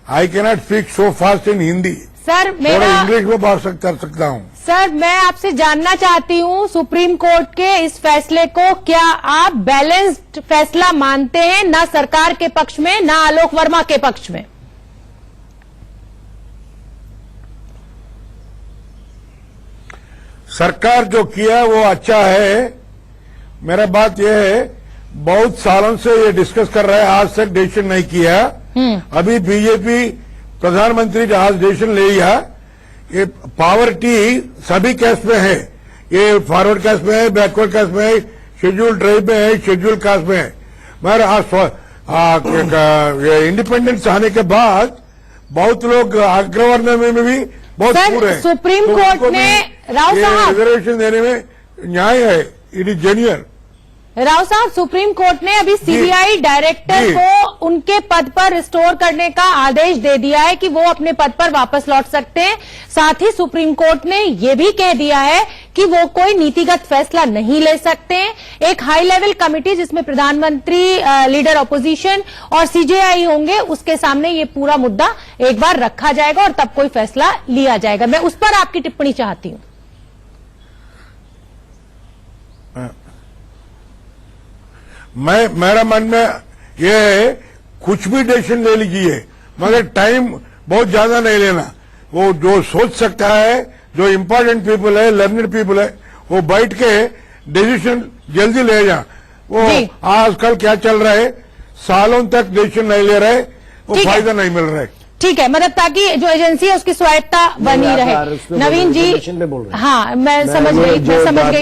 S5: I cannot speak so fast in Hindi.
S1: Sir,
S5: थोड़ा
S1: मेरा
S5: इंग्लिश में बात कर सकता हूँ।
S1: सर, मैं आपसे जानना चाहती हूँ सुप्रीम कोर्ट के इस फैसले को क्या आप बैलेंस्ड फैसला मानते हैं, ना सरकार के पक्ष में ना आलोक वर्मा के पक्ष में?
S5: सरकार जो किया वो अच्छा है। मेरा बात यह है, बहुत सालों से ये डिस्कस कर रहे हैं, आज तक डिसीजन नहीं किया। अभी बीजेपी प्रधानमंत्री ने आज डिसीजन ले लिया। ये पावर्टी सभी कास्ट में है, ये फॉरवर्ड कास्ट में है, बैकवर्ड कास्ट में है, शेड्यूल ट्राइब में है, शेड्यूल कास्ट में है। मगर इंडिपेंडेंस आने के बाद बहुत लोग अग्रवर्ण में भी बहुत पूरे हैं।
S1: सुप्रीम कोर्ट ने राव साहब
S5: रिजर्वेशन देने में न्याय है, इट इज जेन्युइन।
S1: राव साहब, सुप्रीम कोर्ट ने अभी सीबीआई डायरेक्टर को उनके पद पर रिस्टोर करने का आदेश दे दिया है कि वो अपने पद पर वापस लौट सकते हैं। साथ ही सुप्रीम कोर्ट ने ये भी कह दिया है कि वो कोई नीतिगत फैसला नहीं ले सकते हैं। एक हाई लेवल कमेटी जिसमें प्रधानमंत्री, लीडर ऑपोजिशन और सीजेआई होंगे, उसके सामने ये पूरा मुद्दा एक बार रखा जाएगा और तब कोई फैसला लिया जाएगा। मैं उस पर आपकी टिप्पणी चाहती हूं।
S5: मेरा मन में ये है, कुछ भी डिसीजन ले लीजिए, मगर टाइम बहुत ज्यादा नहीं लेना। वो जो सोच सकता है, जो इम्पोर्टेंट पीपल है, लर्नड पीपल है, वो बैठ के डिसीजन जल्दी ले जा। वो आजकल क्या चल रहा है, सालों तक डिसीजन नहीं ले रहे, वो फायदा नहीं मिल रहा है।
S1: ठीक है, मतलब ताकि जो एजेंसी है उसकी स्वायत्ता बनी रहे। नवीन जी, हाँ, मैं समझ गई,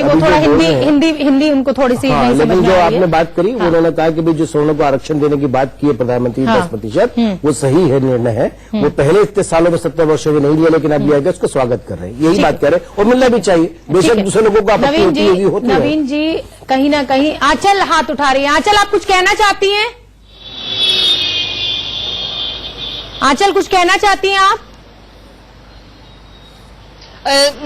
S1: वो थोड़ा हिंदी उनको थोड़ी सी नहीं समझ में आ रही है।
S4: जो आपने बात करी, उन्होंने कहा कि भाई जो सवर्णों को आरक्षण देने की बात की है प्रधानमंत्री 10%, वो सही है, निर्णय है। वो पहले इतने सालों में 70 वर्षों में नहीं लिया, लेकिन अब लिया गया, उसको स्वागत कर रहे हैं, यही बात कर रहे हैं, और मिलना भी चाहिए। बेशक दूसरे लोगों को आपत्ति होती है।
S1: नवीन जी, कहीं ना कहीं आंचल हाथ उठा रही है। आंचल, आप कुछ कहना चाहती हैं? आंचल, कुछ कहना चाहती हैं आप?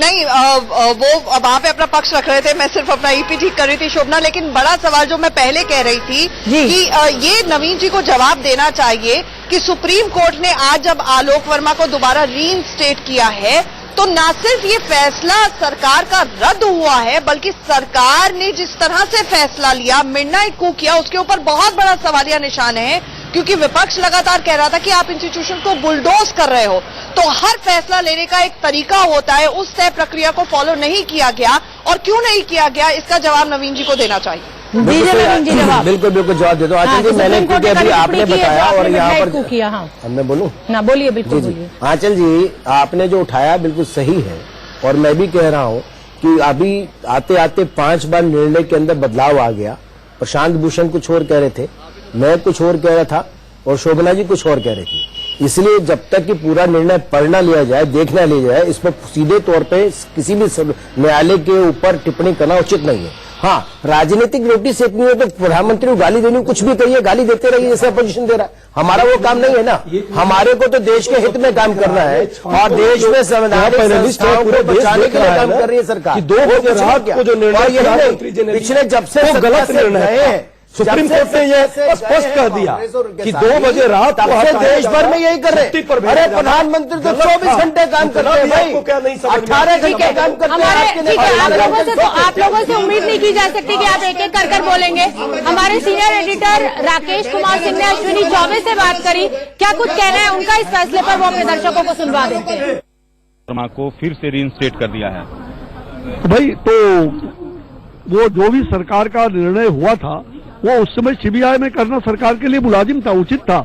S2: नहीं, वो वहां पे अपना पक्ष रख रहे थे, मैं सिर्फ अपना ईपी ठीक कर रही थी शोभना। लेकिन बड़ा सवाल जो मैं पहले कह रही थी कि ये नवीन जी को जवाब देना चाहिए कि सुप्रीम कोर्ट ने आज जब आलोक वर्मा को दोबारा रीइंस्टेट किया है, तो न सिर्फ ये फैसला सरकार का रद्द हुआ है, बल्कि सरकार ने जिस तरह से फैसला लिया, मिडनाइट कू किया, उसके ऊपर बहुत बड़ा सवालिया निशान है। क्योंकि विपक्ष लगातार कह रहा था कि आप इंस्टीट्यूशन को बुलडोज कर रहे हो, तो हर फैसला लेने का एक तरीका होता है, उस तय प्रक्रिया को फॉलो नहीं किया गया। और क्यों नहीं किया गया, इसका जवाब नवीन जी को देना चाहिए।
S4: बिल्कुल जवाब दे दो। आंचल जी, मैंने क्योंकि अभी आपने बताया और यहाँ पर
S1: किया,
S4: मैं बोलूँ
S1: ना? बोलिए, बिल्कुल बोलिए।
S4: आंचल जी, आपने जो उठाया बिल्कुल सही है, और मैं भी कह रहा हूँ कि अभी आते आते 5 बार निर्णय के अंदर बदलाव आ गया। प्रशांत भूषण कुछ और कह रहे थे, मैं कुछ और कह रहा था, और शोभना जी कुछ और कह रही थी। इसलिए जब तक कि पूरा निर्णय पढ़ ना लिया जाए, देखना लिया जाए, इस पर सीधे तौर पे किसी भी न्यायालय के ऊपर टिप्पणी करना उचित नहीं है। हाँ, राजनीतिक रोटी सेकनी हो तो प्रधानमंत्री को गाली देनी, कुछ भी कहिए, गाली देते रहिए जैसे अपोजिशन दे रहा है। हमारा वो काम नहीं है ना। हमारे को तो देश के हित में काम करना है, और देश में संवैधानिक संस्थाओं को बचाने के लिए काम कर रही है सरकार। 2 बजे रात को जो निर्णय पिछले जब से गलत निर्णय है,
S6: सुप्रीम कोर्ट ने यह स्पष्ट कर दिया कि 2 बजे रात को
S4: देश भर में यही कर रहे हैं। अरे प्रधानमंत्री तो 24 घंटे काम करते हैं भाई, 18 घंटे काम करते हैं।
S1: आप लोगों से उम्मीद नहीं की जा सकती कि आप एक एक कर बोलेंगे। हमारे सीनियर एडिटर राकेश कुमार सिंह ने अश्विनी चौबे से बात करी, क्या कुछ कहना है उनका इस फैसले पर, वो अपने दर्शकों को सुनवा देते हैं।
S8: वर्मा को फिर से रीइंस्टेट कर दिया है
S10: भाई, तो वो जो भी सरकार का निर्णय हुआ था वो उस समय सीबीआई में करना सरकार के लिए मुलाजिम था, उचित था,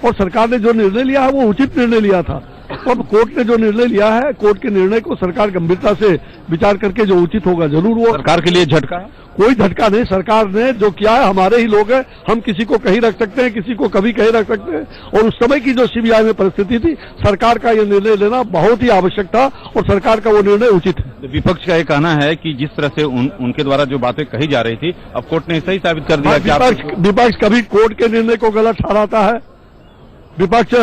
S10: और सरकार ने जो निर्णय लिया है वो उचित निर्णय लिया था। अब कोर्ट ने जो निर्णय लिया है, कोर्ट के निर्णय को सरकार गंभीरता से विचार करके जो उचित होगा जरूर वो।
S8: सरकार के लिए झटका है?
S10: कोई झटका नहीं, सरकार ने जो किया है, हमारे ही लोग हैं, हम किसी को कहीं रख सकते हैं, किसी को कभी कहीं रख सकते हैं, और उस समय की जो सीबीआई में परिस्थिति थी, सरकार का ये निर्णय लेना बहुत ही आवश्यक था और सरकार का वो निर्णय उचित है।
S8: विपक्ष का ये कहना है कि जिस तरह से उनके द्वारा जो बातें कही जा रही थी, अब कोर्ट ने सही साबित कर दिया कि
S10: विपक्ष कभी कोर्ट के निर्णय को गलत ठहराता है। विपक्ष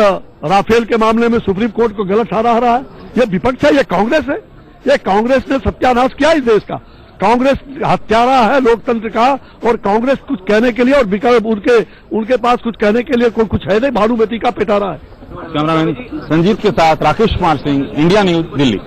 S10: राफेल के मामले में सुप्रीम कोर्ट को गलत ठहरा रहा है। यह विपक्ष है, यह कांग्रेस है। यह कांग्रेस ने सत्यानाश किया इस देश का। कांग्रेस हत्यारा है लोकतंत्र का, और कांग्रेस कुछ कहने के लिए और विकल्प उनके पास कुछ कहने के लिए कुछ है नहीं, भानुमती का पिटारा है।
S8: कैमरामैन संजीत के साथ राकेश कुमार सिंह, इंडिया न्यूज, दिल्ली।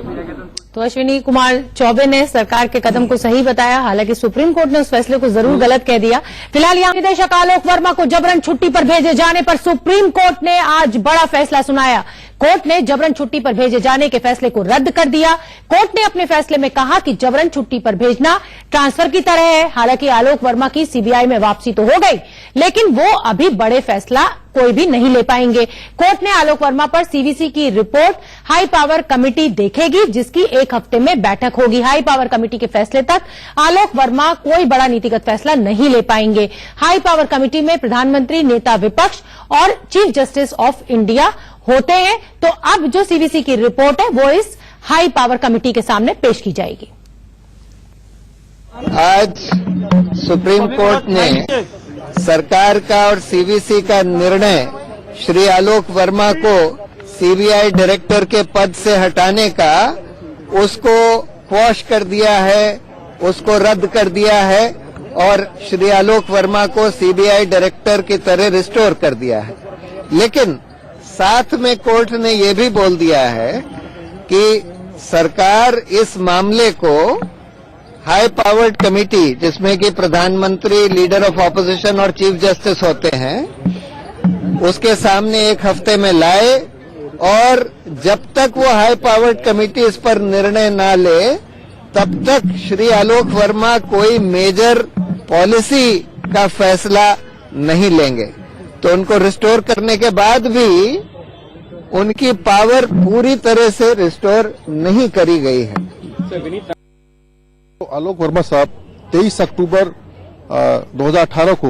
S1: तो अश्विनी कुमार चौबे ने सरकार के कदम को सही बताया, हालांकि सुप्रीम कोर्ट ने उस फैसले को जरूर गलत कह दिया। फिलहाल यहाँ निदेशक आलोक वर्मा को जबरन छुट्टी पर भेजे जाने पर सुप्रीम कोर्ट ने आज बड़ा फैसला सुनाया। कोर्ट ने जबरन छुट्टी पर भेजे जाने के फैसले को रद्द कर दिया। कोर्ट ने अपने फैसले में कहा कि जबरन छुट्टी पर भेजना ट्रांसफर की तरह है। हालांकि आलोक वर्मा की सीबीआई में वापसी तो हो गई, लेकिन वो अभी बड़े फैसला कोई भी नहीं ले पाएंगे। कोर्ट ने आलोक वर्मा पर सीवीसी की रिपोर्ट हाई पावर कमेटी देखेगी, जिसकी 1 हफ्ते में बैठक होगी। हाई पावर कमेटी के फैसले तक आलोक वर्मा कोई बड़ा नीतिगत फैसला नहीं ले पाएंगे। हाई पावर कमेटी में प्रधानमंत्री, नेता विपक्ष और चीफ जस्टिस ऑफ इंडिया होते हैं। तो अब जो सीवीसी की रिपोर्ट है वो इस हाई पावर कमेटी के सामने पेश की जाएगी।
S7: आज सुप्रीम कोर्ट ने सरकार का और सीवीसी का निर्णय श्री आलोक वर्मा को सीबीआई डायरेक्टर के पद से हटाने का, उसको क्वॉश कर दिया है, उसको रद्द कर दिया है और श्री आलोक वर्मा को सीबीआई डायरेक्टर की तरह रिस्टोर कर दिया है। लेकिन साथ में कोर्ट ने यह भी बोल दिया है कि सरकार इस मामले को हाई पावर्ड कमेटी, जिसमें कि प्रधानमंत्री, लीडर ऑफ ऑपोजिशन और चीफ जस्टिस होते हैं, उसके सामने 1 हफ्ते में लाए, और जब तक वो हाई पावर्ड कमेटी इस पर निर्णय ना ले, तब तक श्री आलोक वर्मा कोई मेजर पॉलिसी का फैसला नहीं लेंगे। तो उनको रिस्टोर करने के बाद भी उनकी पावर पूरी तरह से रिस्टोर नहीं करी गई है।
S11: तो आलोक वर्मा साहब 23 अक्टूबर 2018 को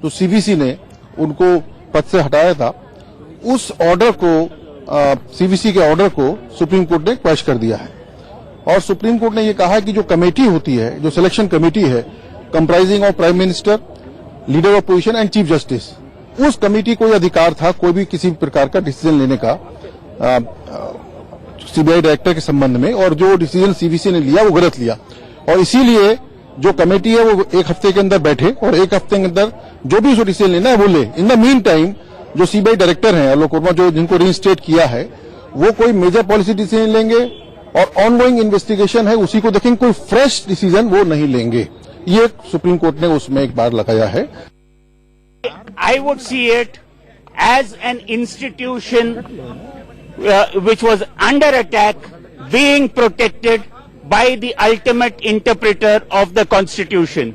S11: जो सीवीसी ने उनको पद से हटाया था, उस ऑर्डर को, सीवीसी के ऑर्डर को सुप्रीम कोर्ट ने क्वैश कर दिया है। और सुप्रीम कोर्ट ने यह कहा कि जो कमेटी होती है, जो सिलेक्शन कमेटी है, comprising of prime minister, leader of position and chief justice, उस कमेटी को यह अधिकार था कोई भी किसी प्रकार का डिसीजन लेने का सीबीआई डायरेक्टर के संबंध में, और जो डिसीजन सीवीसी ने लिया वो गलत लिया। और इसीलिए जो कमेटी है वो 1 हफ्ते के अंदर बैठे और 1 हफ्ते के अंदर जो भी उसको डिसीजन लेना है वो ले। इन द मीन टाइम जो सीबीआई डायरेक्टर हैं आलोक वर्मा, जो जिनको रीइंस्टेट किया है, वो कोई मेजर पॉलिसी डिसीजन लेंगे और ऑनगोइंग इन्वेस्टिगेशन है उसी को देखेंगे, कोई फ्रेश डिसीजन वो नहीं लेंगे। ये सुप्रीम कोर्ट ने उसमें एक बार लगाया है।
S3: I would see it as an institution which was under attack, being protected by the ultimate interpreter of the Constitution.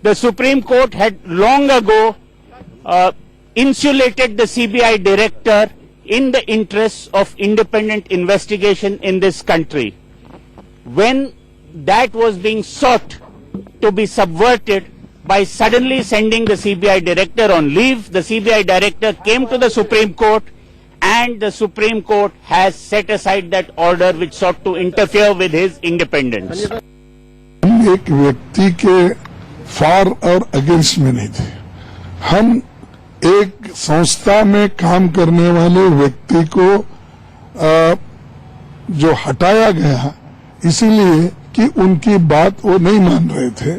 S3: The Supreme Court had long ago insulated the CBI director in the interests of independent investigation in this country. When that was being sought to be subverted by suddenly sending the CBI director on leave, the CBI director came to the Supreme Court, and the Supreme Court has set aside that order which sought to interfere with his independence.
S5: हम एक व्यक्ति के फार और अगेंस्ट में नहीं थे, हम एक संस्था में काम करने वाले व्यक्ति को जो हटाया गया इसीलिए कि उनकी बात वो नहीं मान रहे थे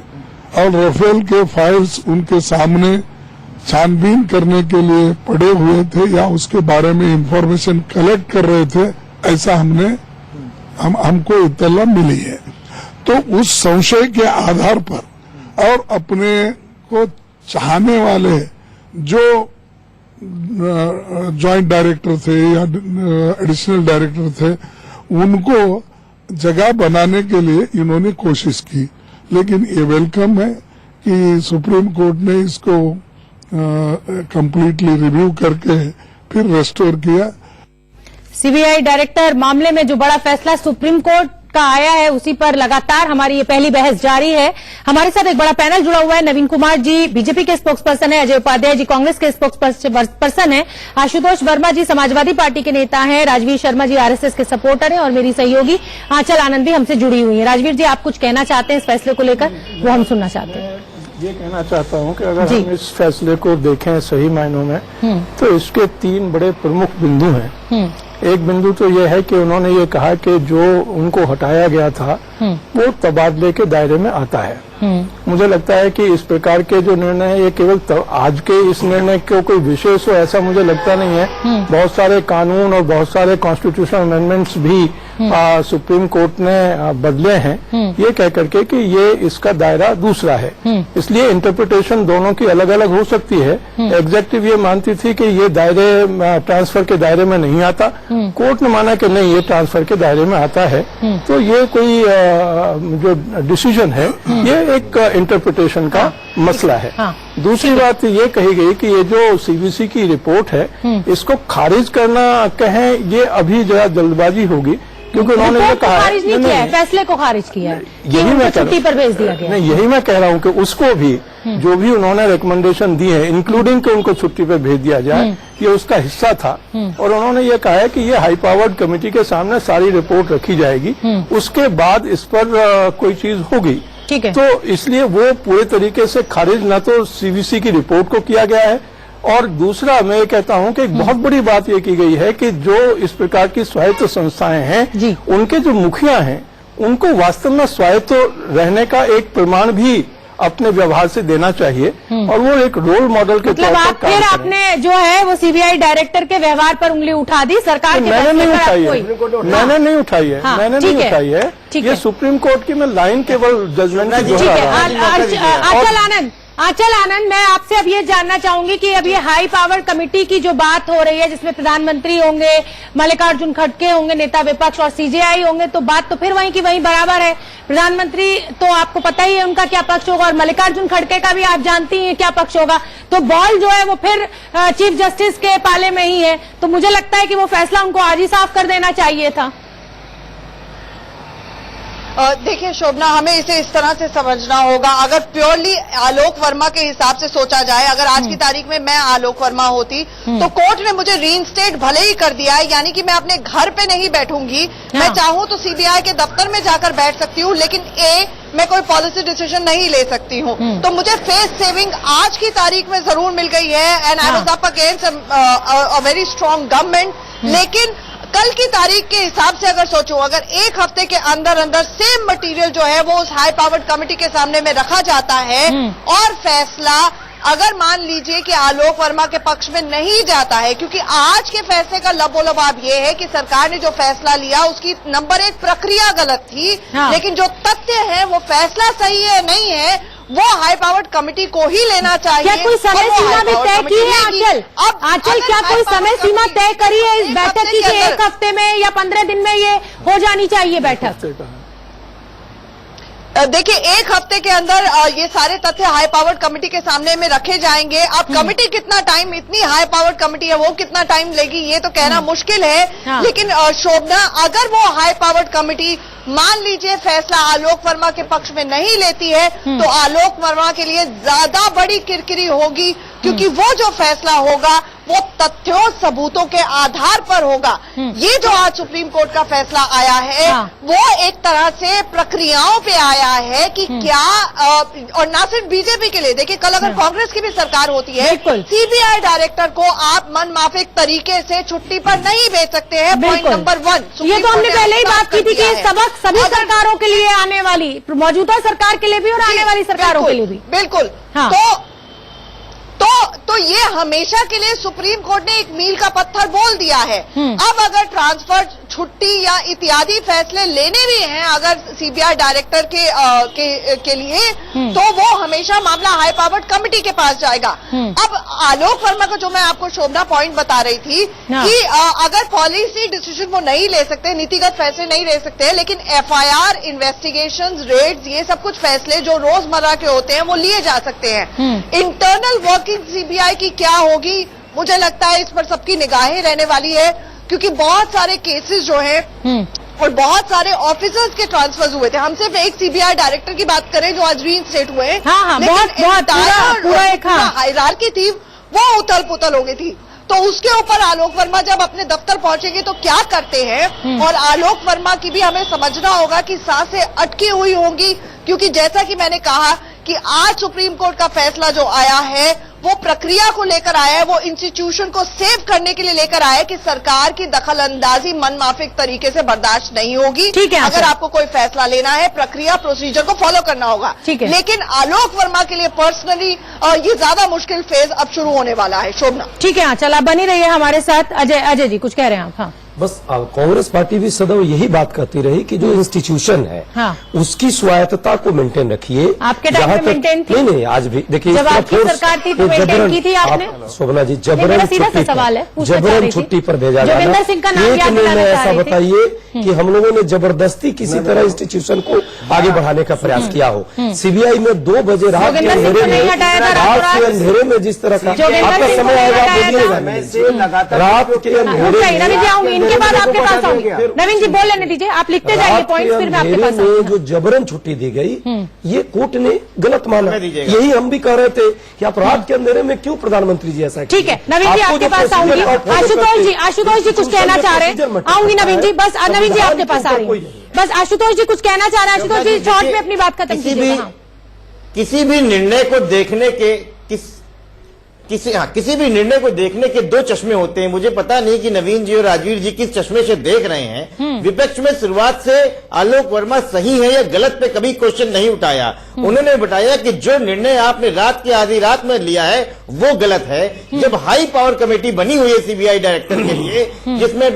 S5: और राफेल के फाइल्स उनके सामने छानबीन करने के लिए पड़े हुए थे या उसके बारे में इंफॉर्मेशन कलेक्ट कर रहे थे, ऐसा हमको इत्तला मिली है। तो उस संशय के आधार पर और अपने को चाहने वाले जो जॉइंट डायरेक्टर थे या एडिशनल डायरेक्टर थे, उनको जगह बनाने के लिए इन्होंने कोशिश की। लेकिन ये वेलकम है कि सुप्रीम कोर्ट ने इसको कंप्लीटली रिव्यू करके फिर रेस्टोर किया।
S1: सीबीआई डायरेक्टर मामले में जो बड़ा फैसला सुप्रीम कोर्ट का आया है, उसी पर लगातार हमारी ये पहली बहस जारी है। हमारे साथ एक बड़ा पैनल जुड़ा हुआ है। नवीन कुमार जी बीजेपी के स्पोक्सपर्सन है, अजय उपाध्याय जी कांग्रेस के स्पोक्सपर्सन है, आशुतोष वर्मा जी समाजवादी पार्टी के नेता हैं, राजवीर शर्मा जी आरएसएस के सपोर्टर हैं और मेरी सहयोगी आंचल आनंद भी हमसे जुड़ी हुई है। राजवीर जी, आप कुछ कहना चाहते हैं इस फैसले को लेकर? वो हम सुनना चाहते हैं।
S9: ये कहना चाहता हूं कि अगर हम इस फैसले को देखें सही मायनों में, तो इसके 3 बड़े प्रमुख बिंदु हैं। एक बिंदु तो यह है कि उन्होंने ये कहा कि जो उनको हटाया गया था वो तबादले के दायरे में आता है। मुझे लगता है कि इस प्रकार के जो निर्णय है ये केवल आज के इस निर्णय को कोई विशेष हो ऐसा मुझे लगता नहीं है। बहुत सारे कानून और बहुत सारे कॉन्स्टिट्यूशनल अमेंडमेंट्स भी सुप्रीम कोर्ट ने बदले हैं ये कह करके कि ये इसका दायरा दूसरा है। इसलिए इंटरप्रिटेशन दोनों की अलग अलग हो सकती है। एग्जेक्टिव ये मानती थी कि ये दायरे ट्रांसफर के दायरे में नहीं आता, कोर्ट ने माना कि नहीं ये ट्रांसफर के दायरे में आता है। तो ये कोई जो डिसीजन है ये एक इंटरप्रिटेशन का मसला है। दूसरी बात ये कही गई कि ये जो सीबीसी की रिपोर्ट है इसको खारिज करना कहें ये अभी जरा जल्दबाजी होगी, क्योंकि उन्होंने ये कहा
S1: खारिज नहीं किया है, फैसले को खारिज किया है,
S9: यही मैं
S1: छुट्टी पर भेज दिया गया।
S9: नहीं, यही मैं कह रहा हूं कि उसको भी जो भी उन्होंने रिकमेंडेशन दी है इंक्लूडिंग कि उनको छुट्टी पर भेज दिया जाए, ये उसका हिस्सा था। और उन्होंने ये कहा है कि ये हाई पावर्ड कमेटी के सामने सारी रिपोर्ट रखी जाएगी, उसके बाद इस पर कोई चीज होगी।
S1: ठीक है।
S9: तो इसलिए वो पूरे तरीके से खारिज न तो सीबीसी की रिपोर्ट को किया गया है, और दूसरा मैं कहता हूं कि एक बहुत बड़ी बात ये की गई है कि जो इस प्रकार की स्वायत्त संस्थाएं हैं उनके जो मुखिया हैं उनको वास्तव में स्वायत्त रहने का एक प्रमाण भी अपने व्यवहार से देना चाहिए, और वो एक रोल मॉडल के तौर पर काम
S1: फिर आपने जो है वो सीबीआई डायरेक्टर के व्यवहार पर उंगली उठा दी सरकार के।
S9: मैंने नहीं उठाई है, मैंने नहीं उठाई है, मैंने नहीं उठाई है। ये सुप्रीम कोर्ट की मैं लाइन केवल जजमेंट की दोहरा रहा हूं।
S1: आंचल आनंद, मैं आपसे अब ये जानना चाहूंगी कि अब ये हाई पावर कमेटी की जो बात हो रही है जिसमें प्रधानमंत्री होंगे, मल्लिकार्जुन खड़गे होंगे नेता विपक्ष और सीजेआई होंगे, तो बात तो फिर वहीं की वहीं बराबर है। प्रधानमंत्री तो आपको पता ही है उनका क्या पक्ष होगा और मल्लिकार्जुन खड़गे का भी आप जानती हैं क्या पक्ष होगा। तो बॉल जो है वो फिर चीफ जस्टिस के पाले में ही है। तो मुझे लगता है कि वो फैसला उनको आज ही साफ कर देना चाहिए था।
S2: देखिए शोभना, हमें इसे इस तरह से समझना होगा। अगर प्योरली आलोक वर्मा के हिसाब से सोचा जाए, अगर आज की तारीख में मैं आलोक वर्मा होती तो कोर्ट ने मुझे रीइंस्टेट भले ही कर दिया है, यानी कि मैं अपने घर पे नहीं बैठूंगी, मैं चाहूं तो सीबीआई के दफ्तर में जाकर बैठ सकती हूँ, लेकिन मैं कोई पॉलिसी डिसीजन नहीं ले सकती हूँ। तो मुझे फेस सेविंग आज की तारीख में जरूर मिल गई है, and I was up against a very strong government. लेकिन कल की तारीख के हिसाब से अगर सोचो, अगर एक हफ्ते के अंदर अंदर सेम मटेरियल जो है वो उस हाई पावर्ड कमेटी के सामने में रखा जाता है और फैसला अगर मान लीजिए कि आलोक वर्मा के पक्ष में नहीं जाता है, क्योंकि आज के फैसले का लबोलबाब ये है कि सरकार ने जो फैसला लिया उसकी नंबर 1 प्रक्रिया गलत थी, लेकिन जो तथ्य है वो फैसला सही है नहीं है वो हाई पावर्ड कमेटी को ही लेना चाहिए।
S1: क्या कोई समय सीमा भी तय की है आंचल? आंचल, क्या कोई समय सीमा तय करी है इस बैठक की कि 1 हफ्ते में या 15 दिन में ये हो जानी चाहिए बैठक?
S2: देखिए, 1 हफ्ते के अंदर ये सारे तथ्य हाई पावर्ड कमेटी के सामने में रखे जाएंगे। अब कमेटी कितना टाइम, इतनी हाई पावर्ड कमेटी है वो कितना टाइम लेगी ये तो कहना मुश्किल है। लेकिन शोभना, अगर वो हाई पावर्ड कमेटी मान लीजिए फैसला आलोक वर्मा के पक्ष में नहीं लेती है तो आलोक वर्मा के लिए ज्यादा बड़ी किरकिरी होगी, क्योंकि वो जो फैसला होगा वो तथ्यों सबूतों के आधार पर होगा। ये जो आज सुप्रीम कोर्ट का फैसला आया है वो एक तरह से प्रक्रियाओं पे आया है कि क्या और ना सिर्फ बीजेपी के लिए, देखिए कल अगर कांग्रेस की भी सरकार होती है, सीबीआई डायरेक्टर को आप मनमाफिक तरीके से छुट्टी पर नहीं भेज सकते हैं। पॉइंट नंबर 1,
S1: ये तो हमने पहले ही बात की थी कि ये सबक सभी सरकारों के लिए, आने वाली मौजूदा सरकार के लिए भी और आने वाली सरकारों के लिए भी।
S2: बिल्कुल।
S1: हाँ।
S2: तो ये हमेशा के लिए सुप्रीम कोर्ट ने एक मील का पत्थर बोल दिया है। अब अगर ट्रांसफर, छुट्टी या इत्यादि फैसले लेने भी हैं अगर सीबीआई डायरेक्टर के लिए, तो वो हमेशा मामला हाई पावर्ड कमेटी के पास जाएगा। अब आलोक वर्मा को जो मैं आपको शोभना पॉइंट बता रही थी कि अगर पॉलिसी डिसीजन वो नहीं ले सकते, नीतिगत फैसले नहीं ले सकते, लेकिन एफआईआर, इन्वेस्टिगेशंस, रेड्स, ये सब कुछ फैसले जो रोजमर्रा के होते हैं वो लिए जा सकते हैं। इंटरनल वर्किंग सीबीआई की क्या होगी, मुझे लगता है इस पर सबकी निगाहें रहने वाली है, क्योंकि बहुत सारे केसेस जो हैं और बहुत सारे ऑफिसर्स के ट्रांसफर्स हुए थे। हम सिर्फ एक सीबीआई डायरेक्टर की बात करें जो आज रीइंस्टेट हुए हैं, लेकिन हायरार्की थी वो उथल पुथल हो गई थी। तो उसके ऊपर आलोक वर्मा जब अपने दफ्तर पहुंचेंगे तो क्या करते हैं, और आलोक वर्मा की भी हमें समझना होगा कि सांसें अटकी हुई होंगी, क्योंकि जैसा कि मैंने कहा कि आज सुप्रीम कोर्ट का फैसला जो आया है वो प्रक्रिया को लेकर आया है, वो इंस्टीट्यूशन को सेव करने के लिए लेकर आया है कि सरकार की दखलंदाजी मनमाफिक तरीके से बर्दाश्त नहीं होगी।
S1: ठीक है,
S2: अगर आपको कोई फैसला लेना है, प्रक्रिया, प्रोसीजर को फॉलो करना होगा।
S1: ठीक है।
S2: लेकिन आलोक वर्मा के लिए पर्सनली ये ज्यादा मुश्किल फेज अब शुरू होने वाला है। शोभना,
S1: ठीक है, चला बनी रही है हमारे साथ। अजय जी कुछ कह रहे हैं आप? हाँ,
S6: बस कांग्रेस पार्टी भी सदैव यही बात करती रही कि जो इंस्टीट्यूशन है उसकी स्वायत्तता को मेंटेन रखिए।
S1: आपके टाइम में मेंटेन थी?
S6: नहीं, आज भी देखिए,
S1: जब आपकी सरकार थी तो मेंटेन की थी आपने?
S6: शोभना जी, जबरन छुट्टी पर भेजा जाना, एक निर्णय ऐसा बताइए कि हम लोगों ने जबरदस्ती किसी तरह इंस्टीट्यूशन को आगे बढ़ाने का प्रयास किया हो। सीबीआई में 2 बजे रात के अंधेरे में जिस तरह का आपका समय आएगा, रात के अंधेरे
S1: इनके बाद आपके पास आऊंगी। नवीन जी बोल लेने दीजिए, आप लिखते जाइए पॉइंट्स, फिर मैं आपके पास आऊंगी।
S6: जो जबरन छुट्टी दी गई ये कोर्ट ने गलत माना। यही हम भी कह रहे थे कि आप रात के अंधेरे में क्यों प्रधानमंत्री जी ऐसा?
S1: ठीक है नवीन जी, आपके पास आऊंगी। आशुतोष जी कुछ कहना चाह रहे हैं? आऊंगी नवीन जी, बस नवीन जी आपके पास आ रही हूँ। बस आशुतोष जी कुछ कहना चाह रहे हैं? आशुतोष जी शॉर्ट में अपनी बात खत्म कीजिए।
S12: किसी भी निर्णय को देखने के किसी भी निर्णय को देखने के 2 चश्मे होते हैं। मुझे पता नहीं कि नवीन जी और राजवीर जी किस चश्मे से देख रहे हैं। विपक्ष में शुरुआत से आलोक वर्मा सही है या गलत पे कभी क्वेश्चन नहीं उठाया। उन्होंने बताया कि जो निर्णय आपने रात की आधी रात में लिया है वो गलत है। जब हाई पावर कमेटी बनी हुई है सीबीआई डायरेक्टर के लिए, जिसमें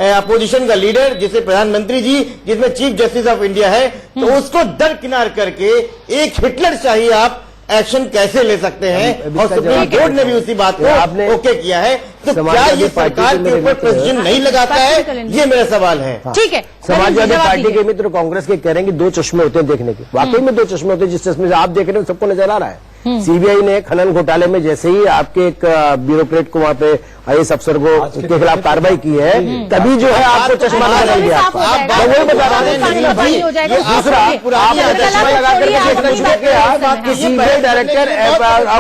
S12: अपोजिशन का लीडर, जिसे प्रधानमंत्री जी, जिसमें चीफ जस्टिस ऑफ इंडिया है, तो उसको दरकिनार करके एक हिटलरशाही आप एक्शन कैसे ले सकते हैं? और सुप्रीम कोर्ट ने भी उसी बात को आपने ओके किया है। तो क्या ये सरकार के ऊपर प्रेसिडेंट नहीं लगाता है? ये मेरा सवाल है।
S1: ठीक है,
S4: समाजवादी पार्टी के मित्र कांग्रेस के कह रहे हैं कि 2 चश्मे होते हैं देखने के। वाकई में 2 चश्मे होते हैं। जिस चश्मे से आप देख रहे हैं सबको नजर आ रहा है। सीबीआई ने खनन घोटाले में जैसे ही आपके एक ब्यूरोक्रेट को वहां पे आईएएस अफसर को के खिलाफ कार्रवाई की है, तभी जो है आपको चश्मा लगा दिया। मैं वही बता रहा हूँ। दूसरा, आपने चश्मा लगा करके देखना शुरू किया कि सीबीआई डायरेक्टर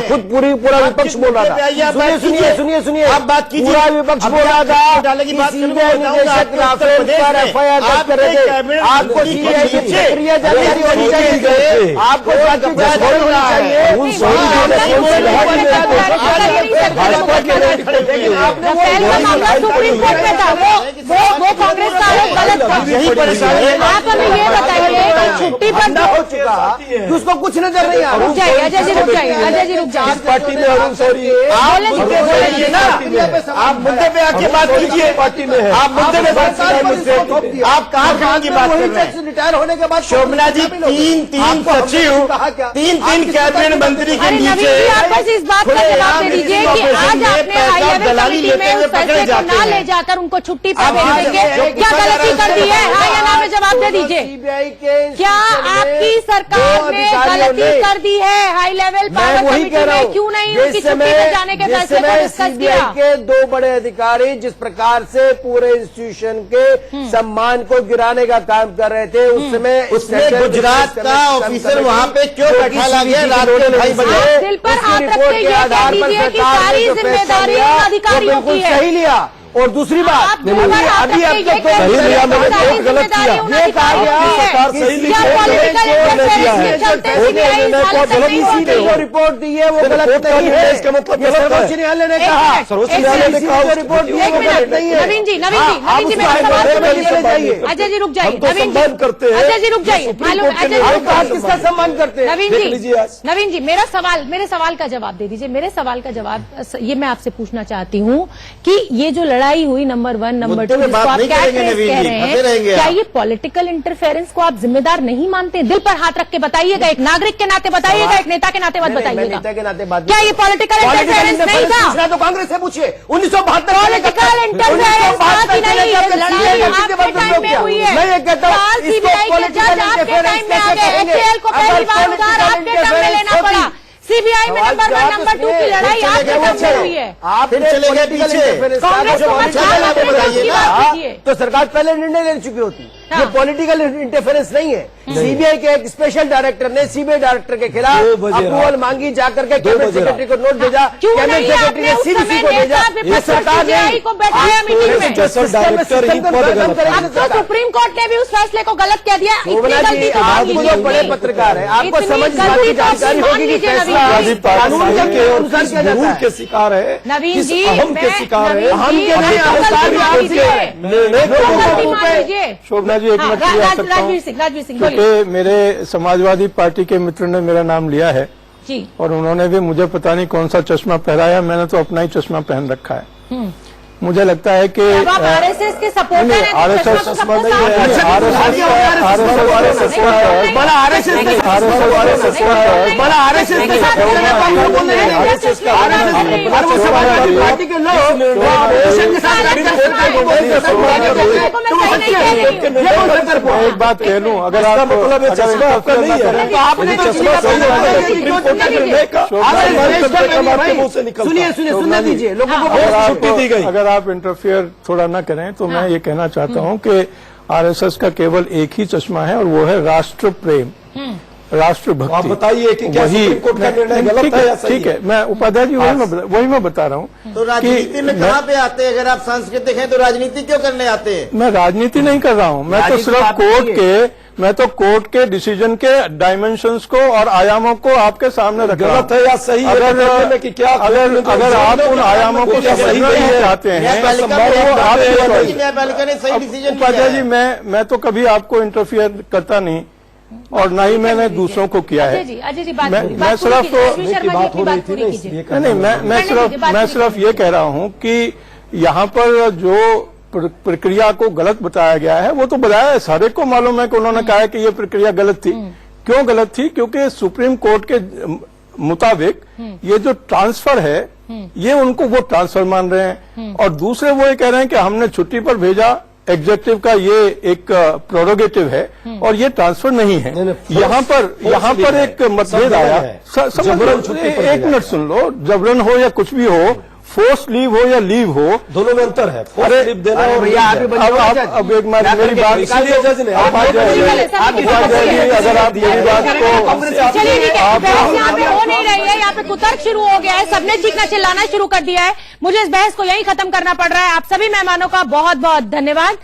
S4: खुद पूरा विपक्ष बोल रहा था। सुनिए
S12: आप बात कीजिए।
S4: पूरा विपक्ष बोल रहा था कि सीबीआई निदेशक राफेल पर एफआईआर दर्ज कर रहे थे। आपको सीबीआई की प्रक्रिया जानकारी होनी चाहिए, आपको होनी चाहिए।
S1: सुप्रीम कोर्ट में था वो कांग्रेस का गलत था।
S12: यही परेशानी है।
S1: आप हमें ये बताइए कि छुट्टी पर
S4: हो चुका उसको कुछ नजर नहीं आ रहा।
S1: रुक जाइए अजय जी, रुक जाइए अजय जी, रुक जाइए।
S6: पार्टी में आप
S12: मुद्दे पे आके बात कीजिए।
S6: पार्टी में है,
S12: आप मुद्दे पे बात कीजिए। आप कहाँ की बात कर रहे हैं?
S4: रिटायर होने के बाद
S12: शोभना जी, 3 सचिव, 3 कैबिनेट मंत्री के नीचे,
S1: आप बस इस बात का जवाब दे दीजिए कि आज आपने हाई लेवल कमेटी में उस फैसले को ना ले जाकर उनको छुट्टी पर भेज देंगे, क्या गलती कर दी है? हाँ या ना में जवाब दे दीजिए। क्या आपकी सरकार ने गलती कर दी है। हाई लेवल पावर कमेटी में क्यों नहीं उनकी छुट्टी में जाने के फैसले को डिस्कस किया?
S4: के दो बड़े अधिकारी जिस प्रकार से पूरे इंस्टीट्यूशन के सम्मान को गिराने का काम कर रहे थे, उस समय
S12: उसमें गुजरात का ऑफिसर वहां पे क्यों बैठा ला गया रात के 2:30 बजे?
S1: दिल पर हाथ रख के ये कह दीजिए कि सारी जिम्मेदारी उन अधिकारियों की है।
S4: सही लिया। और दूसरी बात, अभी अब तक
S10: सही लिया, मैंने कोर्ट गलत किया।
S4: ये कहा गया जो रिपोर्ट दी है वो गलत नहीं है।
S6: इसका मतलब
S4: सर्वोच्च न्यायालय ने कहा,
S6: सर्वोच्च न्यायालय ने कहा
S4: रिपोर्ट दी है वो गलत नहीं है।
S1: नवीन जी मेरा सवाल सुनिए। अजय जी रुक जाइए। नवीन जी
S6: करते हैं।
S1: अजय जी रुक जाइए।
S4: आप किसका सम्मान करते हैं?
S1: नवीन जी मेरे सवाल का जवाब दे दीजिए। मेरे सवाल का जवाब ये मैं आपसे पूछना चाहती हूँ कि ये जो लड़ाई हुई नंबर 1 नंबर 2 जिसको आप कैट रेस कह रहे हैं, क्या ये पॉलिटिकल इंटरफेरेंस को आप जिम्मेदार नहीं मानते? दिल पर हाथ रख के बताइएगा, एक नागरिक के नाते बताइएगा, एक नेता के नाते मत बताइएगा।
S4: नेता के नाते बात
S1: क्या ये पॉलिटिकल इंटरफेरेंस नहीं था?
S4: तो कांग्रेस से पूछिए 1972
S1: पॉलिटिकल इंटरफेरेंस था कि नहीं? लड़ाई आपके टाइम में हुई है।
S4: मैं ये कहता हूं
S1: सीबीआई के जज आपके टाइम में आ गए। एचएएल को पहली बार उधार आपके टर्म में लेना पड़ा। सीबीआई में नंबर 1 नंबर 2 की लड़ाई आपके टर्म में हुई है।
S4: आप
S12: फिर चले गए पीछे।
S1: कांग्रेस को मत कीजिए।
S4: तो सरकार पहले निर्णय ले चुकी होती। ये पॉलिटिकल इंटरफेरेंस नहीं है। सीबीआई के एक स्पेशल डायरेक्टर ने सीबीआई डायरेक्टर के खिलाफ अप्रूवल मांगी, जाकर के कैबिनेट सेक्रेटरी को नोट भेजा, कैबिनेट सेक्रेटरी ने सीबीसी को भेजा। ये सरकार ने
S1: को बैठाया मीटिंग में।
S4: अब
S1: तो सुप्रीम कोर्ट ने भी उस फैसले को गलत कह दिया।
S4: आप जो बड़े पत्रकार है, आपको समझ की जानकारी होगी कि फैसला कानून के अनुसार किया जाता है।
S6: के शिकार है,
S1: नवीन जी
S6: अहम के शिकार है,
S1: हम के नहीं।
S9: शोभना जी एक मिनट
S1: राजवीर सिंह
S9: क्योंकि मेरे समाजवादी पार्टी के मित्र ने मेरा नाम लिया है
S1: जी,
S9: और उन्होंने भी मुझे पता नहीं कौन सा चश्मा पहनाया, मैंने तो अपना ही चश्मा पहन रखा है। मुझे लगता है कि
S1: आरएसएस के सपोर्टर हैं,
S9: आरएसएस चश्मा नहीं है, एक बात कह लूं, अगर आप
S6: मतलब चश्मा आपका नहीं है तो आपने
S4: सुनिए दीजिए लोगों को
S6: छुट्टी दी गई।
S9: अगर आप इंटरफेयर थोड़ा ना करें तो मैं ये कहना चाहता हूं कि आरएसएस का केवल एक ही चश्मा है और वो है राष्ट्र प्रेम, राष्ट्र भक्ति।
S6: आप बताइए कि क्या सुप्रीम कोर्ट का निर्णय गलत है या सही?
S9: ठीक है, मैं उपाध्याय जी वही मैं बता रहा हूँ।
S12: तो राजनीति में कहाँ पे आते हैं? अगर आप सांस्कृतिक हैं तो राजनीति क्यों करने आते हैं?
S9: मैं राजनीति नहीं कर रहा हूँ, मैं तो सिर्फ कोर्ट के डिसीजन के डायमेंशंस को और आयामों को आपके सामने रख रहा हूं।
S6: गलत है या सही है?
S9: अगर आप उन आयामों को सही नहीं चाहते हैं,
S12: न्यायपालिका ने सही डिसीजन
S9: उपाध्याय जी मैं तो कभी आपको इंटरफियर करता नहीं और ना ही मैंने दूसरों को किया है। मैं सिर्फ मैं सिर्फ ये कह रहा हूँ कि यहाँ पर जो प्रक्रिया को गलत बताया गया है वो तो बताया है, सारे को मालूम है कि उन्होंने कहा है कि ये प्रक्रिया गलत थी। क्यों गलत थी? क्योंकि सुप्रीम कोर्ट के मुताबिक ये जो ट्रांसफर है ये उनको वो ट्रांसफर मान रहे हैं, और दूसरे वो ये कह रहे हैं कि हमने छुट्टी पर भेजा, एग्जेक्टिव का ये एक प्रोरोगेटिव है और ये ट्रांसफर नहीं है। यहाँ पर एक मतभेद आया। एक मिनट सुन लो, जबरन हो या कुछ भी हो, फोर्स लीव हो या लीव हो,
S6: दोनों में अंतर है। फोर्स लीव देना और
S9: अब एक मेरी बात,
S6: इसलिए जज ने
S9: अगर आप मेरी बात को
S1: चलिए ठीक है, बहस यहाँ पे हो नहीं रही है, यहाँ पे कुतर्क शुरू हो गया है, सबने चीखना चिल्लाना शुरू कर दिया है। मुझे इस बहस को यहीं खत्म करना पड़ रहा है। आप सभी मेहमानों का बहुत बहुत धन्यवाद।